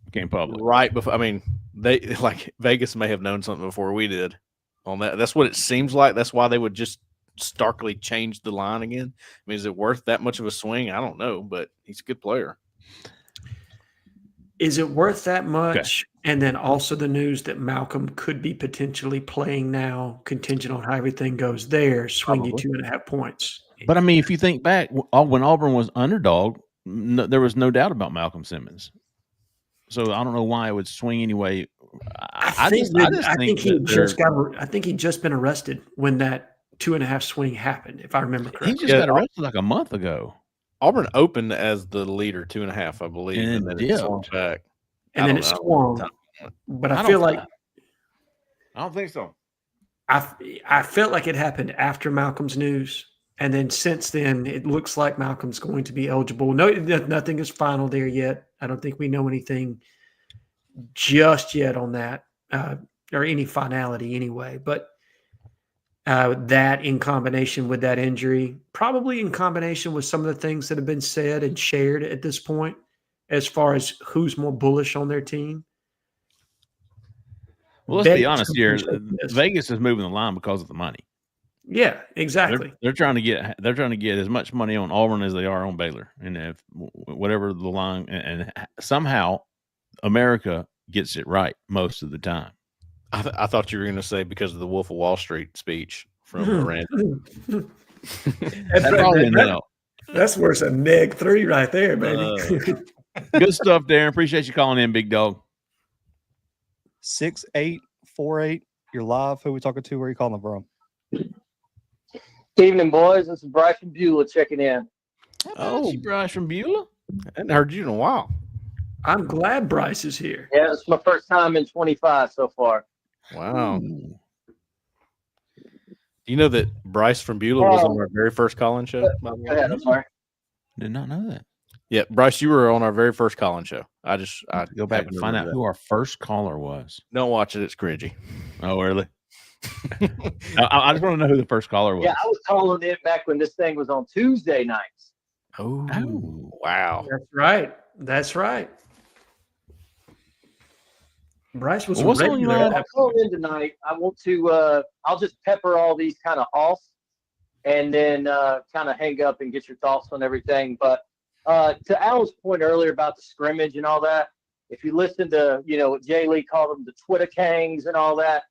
became public. Right before. I mean, Vegas may have known something before we did on that. That's what it seems like. That's why they would just starkly change the line again? I mean, is it worth that much of a swing? I don't know, but he's a good player. Is it worth that much? Okay. And then also the news that Malcolm could be potentially playing now, contingent on how everything goes there, swing you 2.5 points. But I mean, if you think back, when Auburn was underdog, there was no doubt about Malcolm Simmons. So I don't know why it would swing anyway. I think he'd just been arrested when that 2.5 swing happened, if I remember correctly. He just got arrested like a month ago. Auburn opened as the leader 2.5, I believe, and then it swung back. And then it swung. But I feel like I don't think so. I felt like it happened after Malcolm's news. And then since then, it looks like Malcolm's going to be eligible. No, nothing is final there yet. I don't think we know anything just yet on that, or any finality anyway. But that in combination with that injury, probably in combination with some of the things that have been said and shared at this point, as far as who's more bullish on their team. Well, let's be honest here. Vegas is moving the line because of the money. Yeah, exactly. They're trying to get as much money on Auburn as they are on Baylor, and if whatever the line, and somehow America gets it right most of the time. I thought you were going to say because of the Wolf of Wall Street speech from Miranda. That's worse than neg 3 right there, baby. Good stuff, Darren. Appreciate you calling in, big dog. 6848. You're live. Who are we talking to? Where are you calling from? Evening, boys. This is Bryce from Beulah checking in. Oh, Bryce from Beulah. I hadn't heard you in a while. I'm glad Bryce is here. Yeah, it's my first time in 25 so far. Wow. Ooh. You know that Bryce from Beulah was on our very first call-in show? Go ahead, I'm sorry. Did not know that. Yeah, Bryce, you were on our very first call-in show. I go back and find out who our first caller was. Don't watch it; it's cringy. Oh, really? I just want to know who the first caller was. Yeah, I was calling in back when this thing was on Tuesday nights. Oh, wow! That's right. Bryce was what's on your line? I'm calling in tonight. I want to. I'll just pepper all these kind of off, and then kind of hang up and get your thoughts on everything. But to Al's point earlier about the scrimmage and all that, if you listen to what Jay Lee called them, the Twitter Kangs and all that.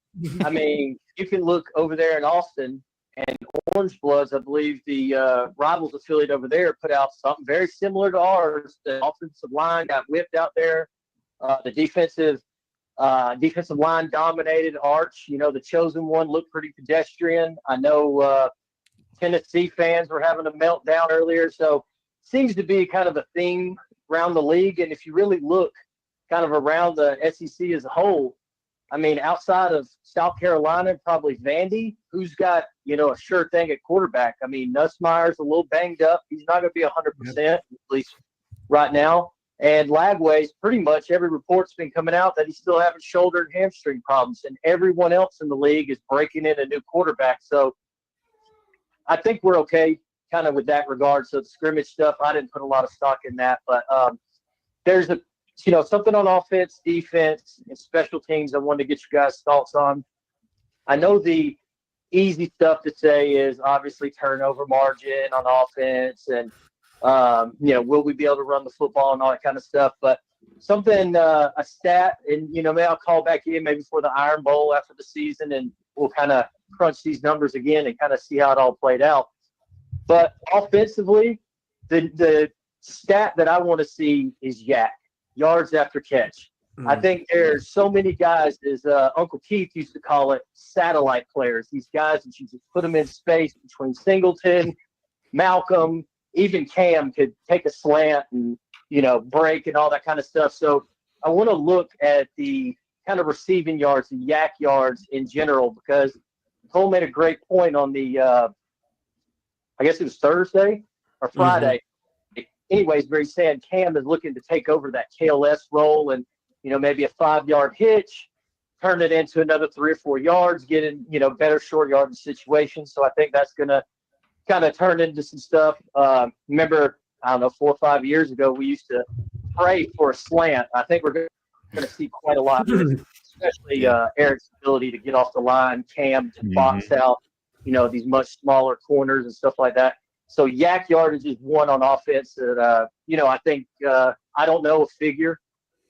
I mean, you can look over there in Austin and Orange Bloods, I believe the Rivals affiliate over there put out something very similar to ours. The offensive line got whipped out there. The defensive line dominated Arch. The chosen one looked pretty pedestrian. I know Tennessee fans were having a meltdown earlier. So it seems to be kind of a theme around the league. And if you really look kind of around the SEC as a whole, I mean, outside of South Carolina, probably Vandy, who's got, a sure thing at quarterback. I mean, Nussmeier's a little banged up. He's not going to be 100%, at least right now. And Lagway's pretty much every report's been coming out that he's still having shoulder and hamstring problems. And everyone else in the league is breaking in a new quarterback. So I think we're okay kind of with that regard. So the scrimmage stuff, I didn't put a lot of stock in that. But there's something on offense, defense, and special teams I wanted to get you guys' thoughts on. I know the easy stuff to say is obviously turnover margin on offense and, will we be able to run the football and all that kind of stuff. But something, a stat, and, maybe I'll call back in maybe for the Iron Bowl after the season, and we'll kind of crunch these numbers again and kind of see how it all played out. But offensively, the stat that I want to see is yards after catch. I think there's so many guys, as Uncle Keith used to call it, satellite players. These guys that you just put them in space between Singleton, Malcolm, even Cam could take a slant and, break and all that kind of stuff. So I want to look at the kind of receiving yards, the yak yards in general, because Cole made a great point on the, I guess it was Thursday or Friday. Anyways, where he's saying Cam is looking to take over that KLS role and, maybe a 5-yard hitch, turn it into another 3 or 4 yards, get in, better short yardage situations. So I think that's going to kind of turn into some stuff. Remember, 4 or 5 years ago, we used to pray for a slant. I think we're going to see quite a lot, especially Eric's ability to get off the line, Cam to box out. these much smaller corners and stuff like that. So yak yardage is one on offense that, I think, I don't know a figure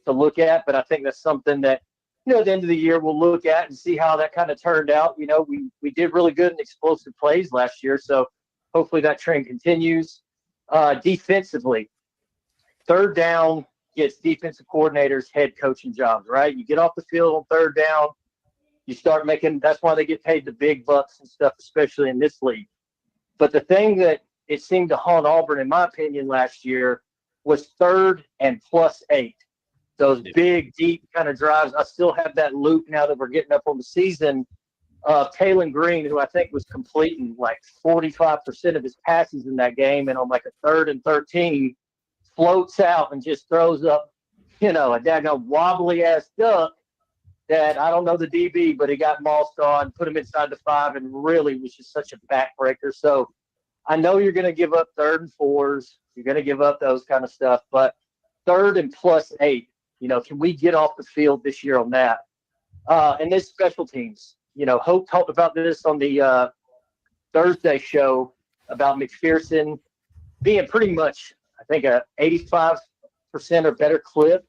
to look at, but I think that's something that, at the end of the year, we'll look at and see how that kind of turned out. We did really good in explosive plays last year, so hopefully that trend continues. Defensively, third down gets defensive coordinators head coaching jobs, right? You get off the field on third down, you start making – that's why they get paid the big bucks and stuff, especially in this league. But the thing that it seemed to haunt Auburn, in my opinion, last year was third and +8. Those big, deep kind of drives. I still have that loop now that we're getting up on the season of Taylon Green, who I think was completing like 45% of his passes in that game. And on like a 3rd and 13, floats out and just throws up, a daggone wobbly-ass duck that I don't know the DB, but he got mossed on, put him inside the 5, and really was just such a backbreaker. So I know you're going to give up 3rd and 4s. You're going to give up those kind of stuff. But 3rd and +8, can we get off the field this year on that? And then special teams. Hope talked about this on the Thursday show about McPherson being pretty much, I think, a 85% or better clip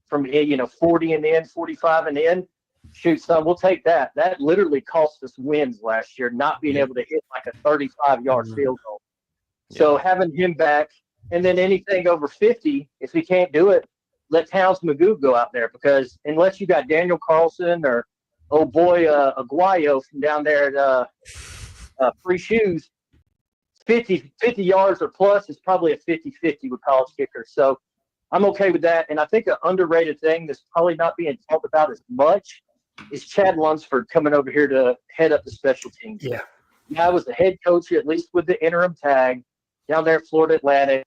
from 40 and in, 45 and in. Shoot, son, we'll take that. That literally cost us wins last year, not being able to hit like a 35-yard field goal. So having him back, and then anything over 50, if he can't do it, let Towns Magoo go out there, because unless you got Daniel Carlson or Aguayo from down there at Free Shoes, 50 yards or plus is probably a 50-50 with college kickers. So I'm okay with that. And I think an underrated thing that's probably not being talked about as much is Chad Lunsford coming over here to head up the special teams. Yeah. I was the head coach, at least with the interim tag, down there at Florida Atlantic.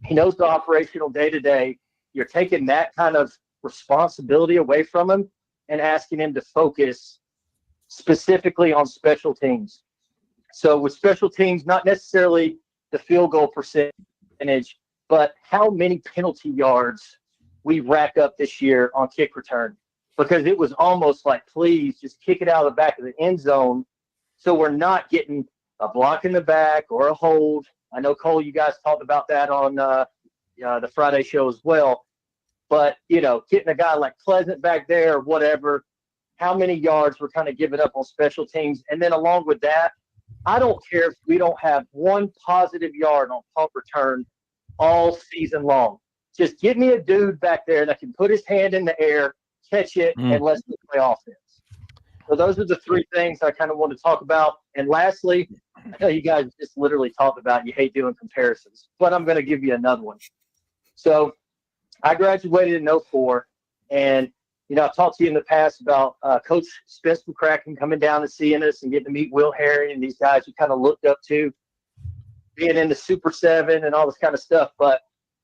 He knows the operational day-to-day. You're taking that kind of responsibility away from him and asking him to focus specifically on special teams. So with special teams, not necessarily the field goal percentage, but how many penalty yards we rack up this year on kick return. Because it was almost like, please just kick it out of the back of the end zone so we're not getting a block in the back or a hold. I know, Cole, you guys talked about that on the Friday show as well. But, getting a guy like Pleasant back there or whatever, how many yards we're kind of giving up on special teams. And then along with that, I don't care if we don't have one positive yard on punt return all season long. Just give me a dude back there that can put his hand in the air, catch it, and let's play offense. So those are the three things I kind of want to talk about. And lastly, I know you guys just literally talked about you hate doing comparisons, but I'm going to give you another one. So I graduated in 04, and, I've talked to you in the past about Coach Spence McCracken coming down and seeing us and getting to meet Will Herring and these guys you kind of looked up to, being in the Super 7 and all this kind of stuff. But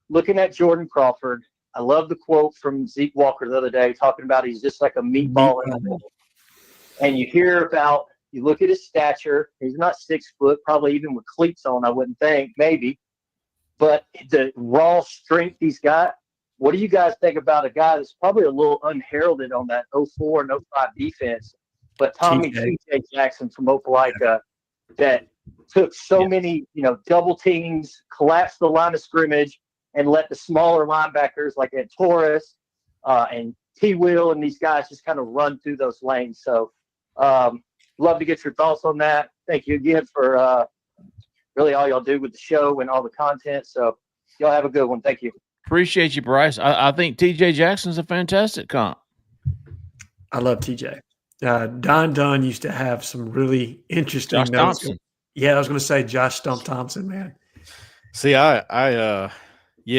looking at Jordan Crawford, I love the quote from Zeke Walker the other day talking about he's just like a meatball in the middle. And you look at his stature, he's not 6 foot, probably even with cleats on, I wouldn't think, maybe. But the raw strength he's got, what do you guys think about a guy that's probably a little unheralded on that 04 and 05 defense, but Tommy TJ Jackson from Opelika that took so many, double teams, collapsed the line of scrimmage, and let the smaller linebackers like Ed Torres and T. Will and these guys just kind of run through those lanes. So love to get your thoughts on that. Thank you again for really all y'all do with the show and all the content. So y'all have a good one. Thank you. Appreciate you, Bryce. I think TJ Jackson's a fantastic comp. I love TJ. Don Dunn used to have some really interesting Josh notes. Thompson. Yeah, I was going to say Josh Stump Thompson, man. See, yes,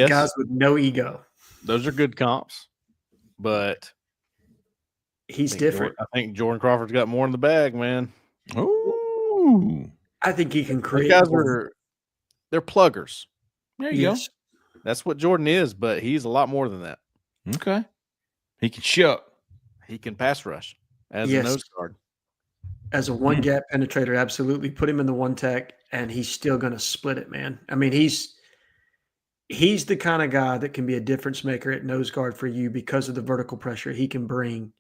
Guys with no ego. Those are good comps, but he's different. I think Jordan Crawford's got more in the bag, man. Ooh, I think he can create. Those guys they're pluggers. There you go. That's what Jordan is, but he's a lot more than that. Okay. He can shuck. He can pass rush as a nose guard. As a one gap penetrator, absolutely. Put him in the one tech, and he's still going to split it, man. I mean, he's the kind of guy that can be a difference maker at nose guard for you because of the vertical pressure he can bring.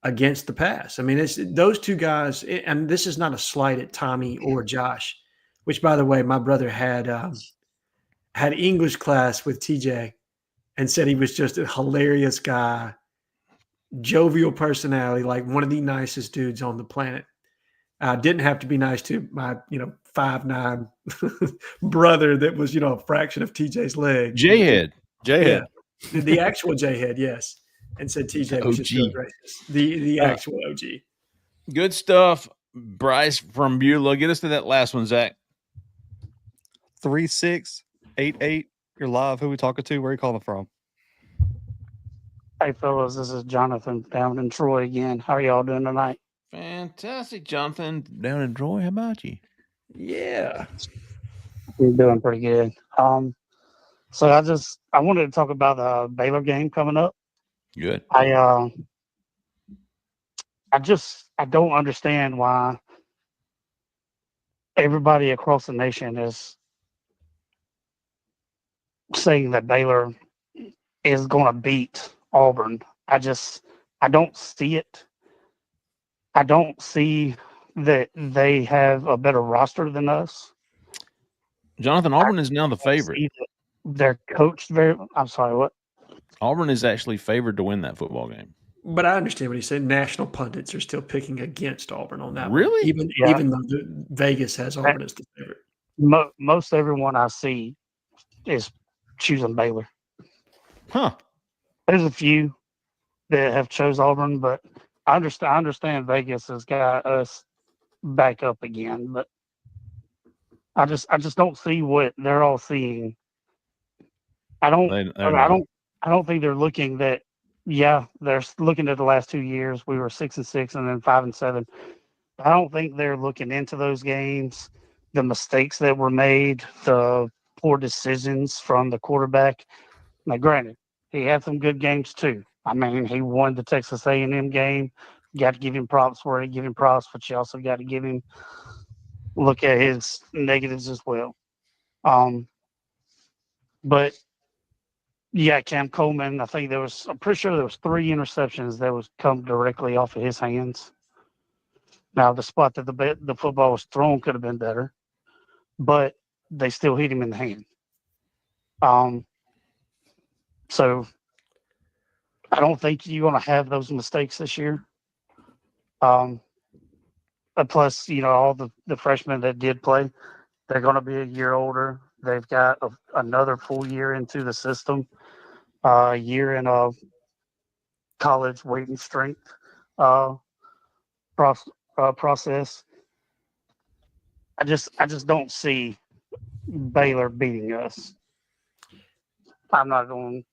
against the pass. I mean, it's those two guys, and this is not a slight at Tommy or Josh, which, by the way, my brother had English class with TJ and said he was just a hilarious guy, jovial personality, like one of the nicest dudes on the planet. Didn't have to be nice to my, 5'9" brother that was, a fraction of TJ's leg. J-Head. Yeah, the actual J-Head, yes. And said TJ was just real racist. The actual OG. Good stuff, Bryce from Beulah. Get us to that last one, Zach. 3688. You're live. Who we talking to? Where are you calling from? Hey, fellas, this is Jonathan down in Troy again. How are y'all doing tonight? Fantastic, Jonathan down in Troy. How about you? Yeah. We're doing pretty good. So I wanted to talk about the Baylor game coming up. Good. I don't understand why everybody across the nation is saying that Baylor is going to beat Auburn. I don't see it. I don't see that they have a better roster than us. Jonathan, Auburn is now the favorite. They're coached very. I'm sorry, what? Auburn is actually favored to win that football game. But I understand what he said. National pundits are still picking against Auburn on that. Really? One. Even though Vegas has Auburn as the favorite. Most everyone I see is choosing Baylor. Huh. There's a few that have chose Auburn, but I understand Vegas has got us back up again, but I just don't see what they're all seeing. I don't think they're looking that. Yeah, they're looking at the last 2 years. We were 6-6 and then 5-7. I don't think they're looking into those games, the mistakes that were made, the poor decisions from the quarterback. Now, granted, he had some good games too. I mean, he won the Texas A&M game. You got to give him props for it. Give him props, but you also got to look at his negatives as well. But yeah, Cam Coleman, I'm pretty sure there was 3 interceptions that was come directly off of his hands. Now, the spot that the football was thrown could have been better, but they still hit him in the hand. So I don't think you're going to have those mistakes this year. Plus, all the freshmen that did play, they're going to be a year older. They've got another full year into the system, a year in a college weight and strength process. I just don't see Baylor beating us. I'm not going.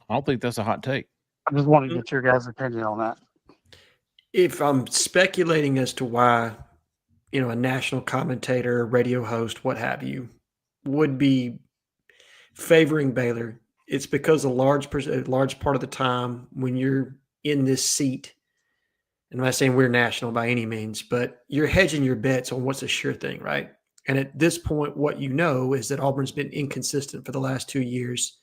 I don't think that's a hot take. I just want to get your guys' opinion on that. If I'm speculating as to why, a national commentator, radio host, what have you, would be favoring Baylor, it's because a large part of the time when you're in this seat, and I'm not saying we're national by any means, but you're hedging your bets on what's a sure thing, right? And at this point, what you know is that Auburn's been inconsistent for the last 2 years,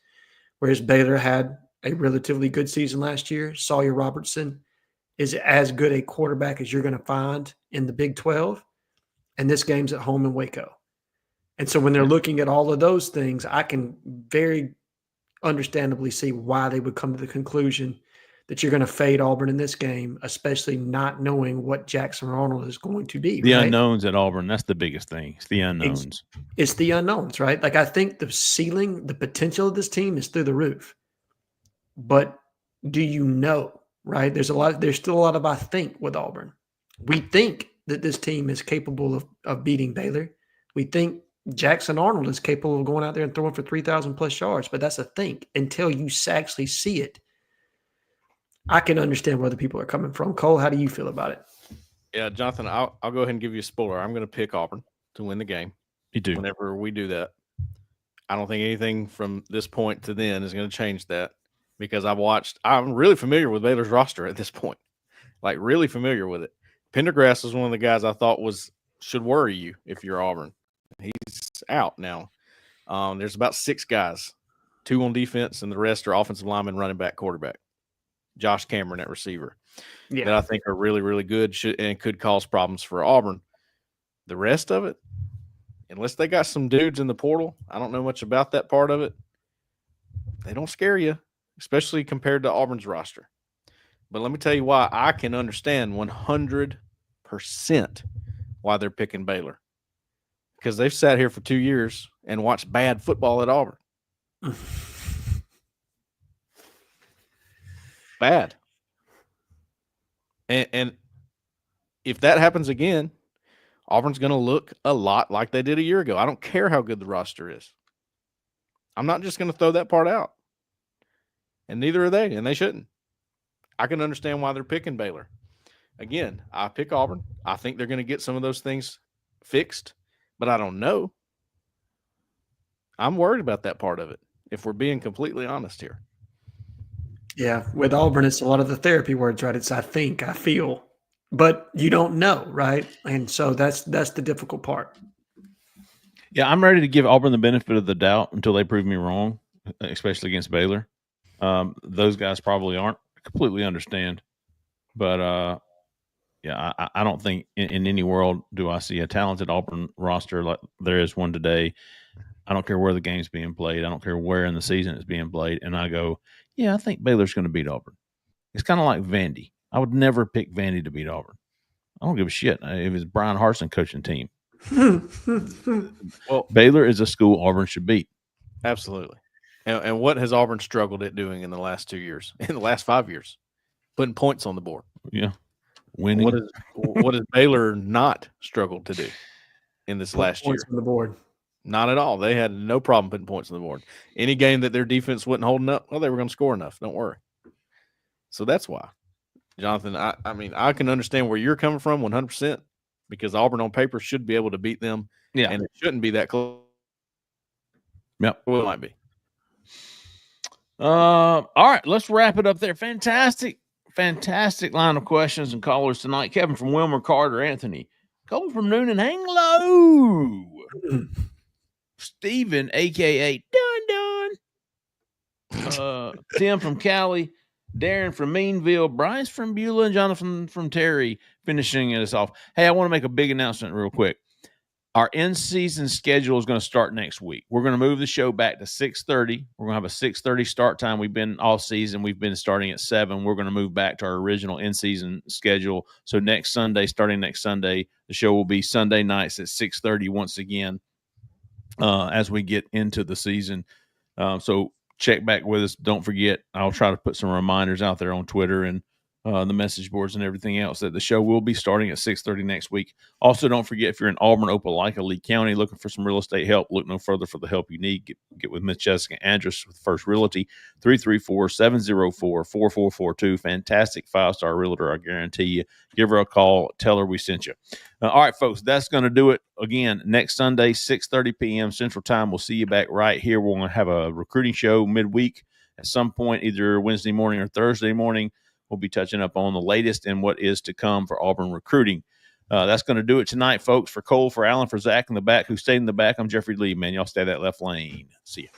whereas Baylor had a relatively good season last year. Sawyer Robertson is as good a quarterback as you're going to find in the Big 12, and this game's at home in Waco. And so when they're looking at all of those things, I can very understandably see why they would come to the conclusion that you're going to fade Auburn in this game, especially not knowing what Jackson Arnold is going to be. The right? unknowns at Auburn, that's the biggest thing. It's the unknowns. It's the unknowns, right? Like, I think the ceiling, the potential of this team is through the roof. But do you know, right? There's still a lot of I think with Auburn. We think that this team is capable of beating Baylor. We think Jackson Arnold is capable of going out there and throwing for 3,000 plus yards, but that's a think until you actually see it. I can understand where the people are coming from. Cole, how do you feel about it? Yeah, Jonathan, I'll go ahead and give you a spoiler. I'm going to pick Auburn to win the game. You do. Whenever we do that, I don't think anything from this point to then is going to change that because I'm really familiar with Baylor's roster at this point, like really familiar with it. Pendergrass was one of the guys I thought should worry you if you're Auburn. He's out now. There's about 6 guys, 2 on defense, and the rest are offensive linemen, running back, quarterback. Josh Cameron at receiver that Yeah. I think are really, really good and could cause problems for Auburn. The rest of it, unless they got some dudes in the portal, I don't know much about that part of it. They don't scare you, especially compared to Auburn's roster. But let me tell you why I can understand 100% why they're picking Baylor. Because they've sat here for 2 years and watched bad football at Auburn. Bad. And if that happens again, Auburn's going to look a lot like they did a year ago. I don't care how good the roster is. I'm not just going to throw that part out. And neither are they, and they shouldn't. I can understand why they're picking Baylor. Again, I pick Auburn. I think they're going to get some of those things fixed, but I don't know. I'm worried about that part of it, if we're being completely honest here. Yeah, with Auburn, it's a lot of the therapy words, right? It's I think, I feel, but you don't know, right? And so that's the difficult part. Yeah, I'm ready to give Auburn the benefit of the doubt until they prove me wrong, especially against Baylor. Those guys probably aren't. I completely understand. But, yeah, I don't think in any world do I see a talented Auburn roster like there is one today. I don't care where the game's being played. I don't care where in the season it's being played. And I go, yeah, I think Baylor's going to beat Auburn. It's kind of like Vandy. I would never pick Vandy to beat Auburn. I don't give a shit if it's Brian Harsin coaching team. Well, Baylor is a school Auburn should beat. Absolutely. And what has Auburn struggled at doing in the last 2 years, in the last 5 years? Putting points on the board. Yeah. Winning. What has Baylor not struggled to do in this last year? Points on the board. Not at all. They had no problem putting points on the board. Any game that their defense wasn't holding up, well, they were going to score enough. Don't worry. So that's why. Jonathan, I mean, I can understand where you're coming from 100% because Auburn on paper should be able to beat them. Yeah. And it shouldn't be that close. Yep. Well, it might be. All right, let's wrap it up there. Fantastic line of questions and callers tonight. Kevin from Wilmer, Carter, Anthony. Cole from Noonan, hang low. Steven, a.k.a. Dun. Tim from Cali, Darren from Meanville, Bryce from Beulah, and Jonathan from Terry finishing us off. Hey, I want to make a big announcement real quick. Our in-season schedule is going to start next week. We're going to move the show back to 6:30. We're going to have a 6:30 start time. We've been all season. We've been starting at 7. We're going to move back to our original in-season schedule. So starting next Sunday, the show will be Sunday nights at 6:30 once again as we get into the season. So check back with us. Don't forget, I'll try to put some reminders out there on Twitter and the message boards and everything else that the show will be starting at 6:30 next week. Also, don't forget, if you're in Auburn, Opelika, Lee County, looking for some real estate help, look no further for the help you need. Get with Miss Jessica Andrus with First Realty, 334-704-4442. Fantastic 5-star realtor, I guarantee you. Give her a call. Tell her we sent you. All right, folks, that's going to do it. Again, next Sunday, 6:30 p.m. Central Time. We'll see you back right here. We're going to have a recruiting show midweek at some point, either Wednesday morning or Thursday morning. We'll be touching up on the latest and what is to come for Auburn recruiting. That's going to do it tonight, folks. For Cole, for Alan, for Zach in the back, who stayed in the back, I'm Jeffrey Lee, man. Y'all stay that left lane. See ya.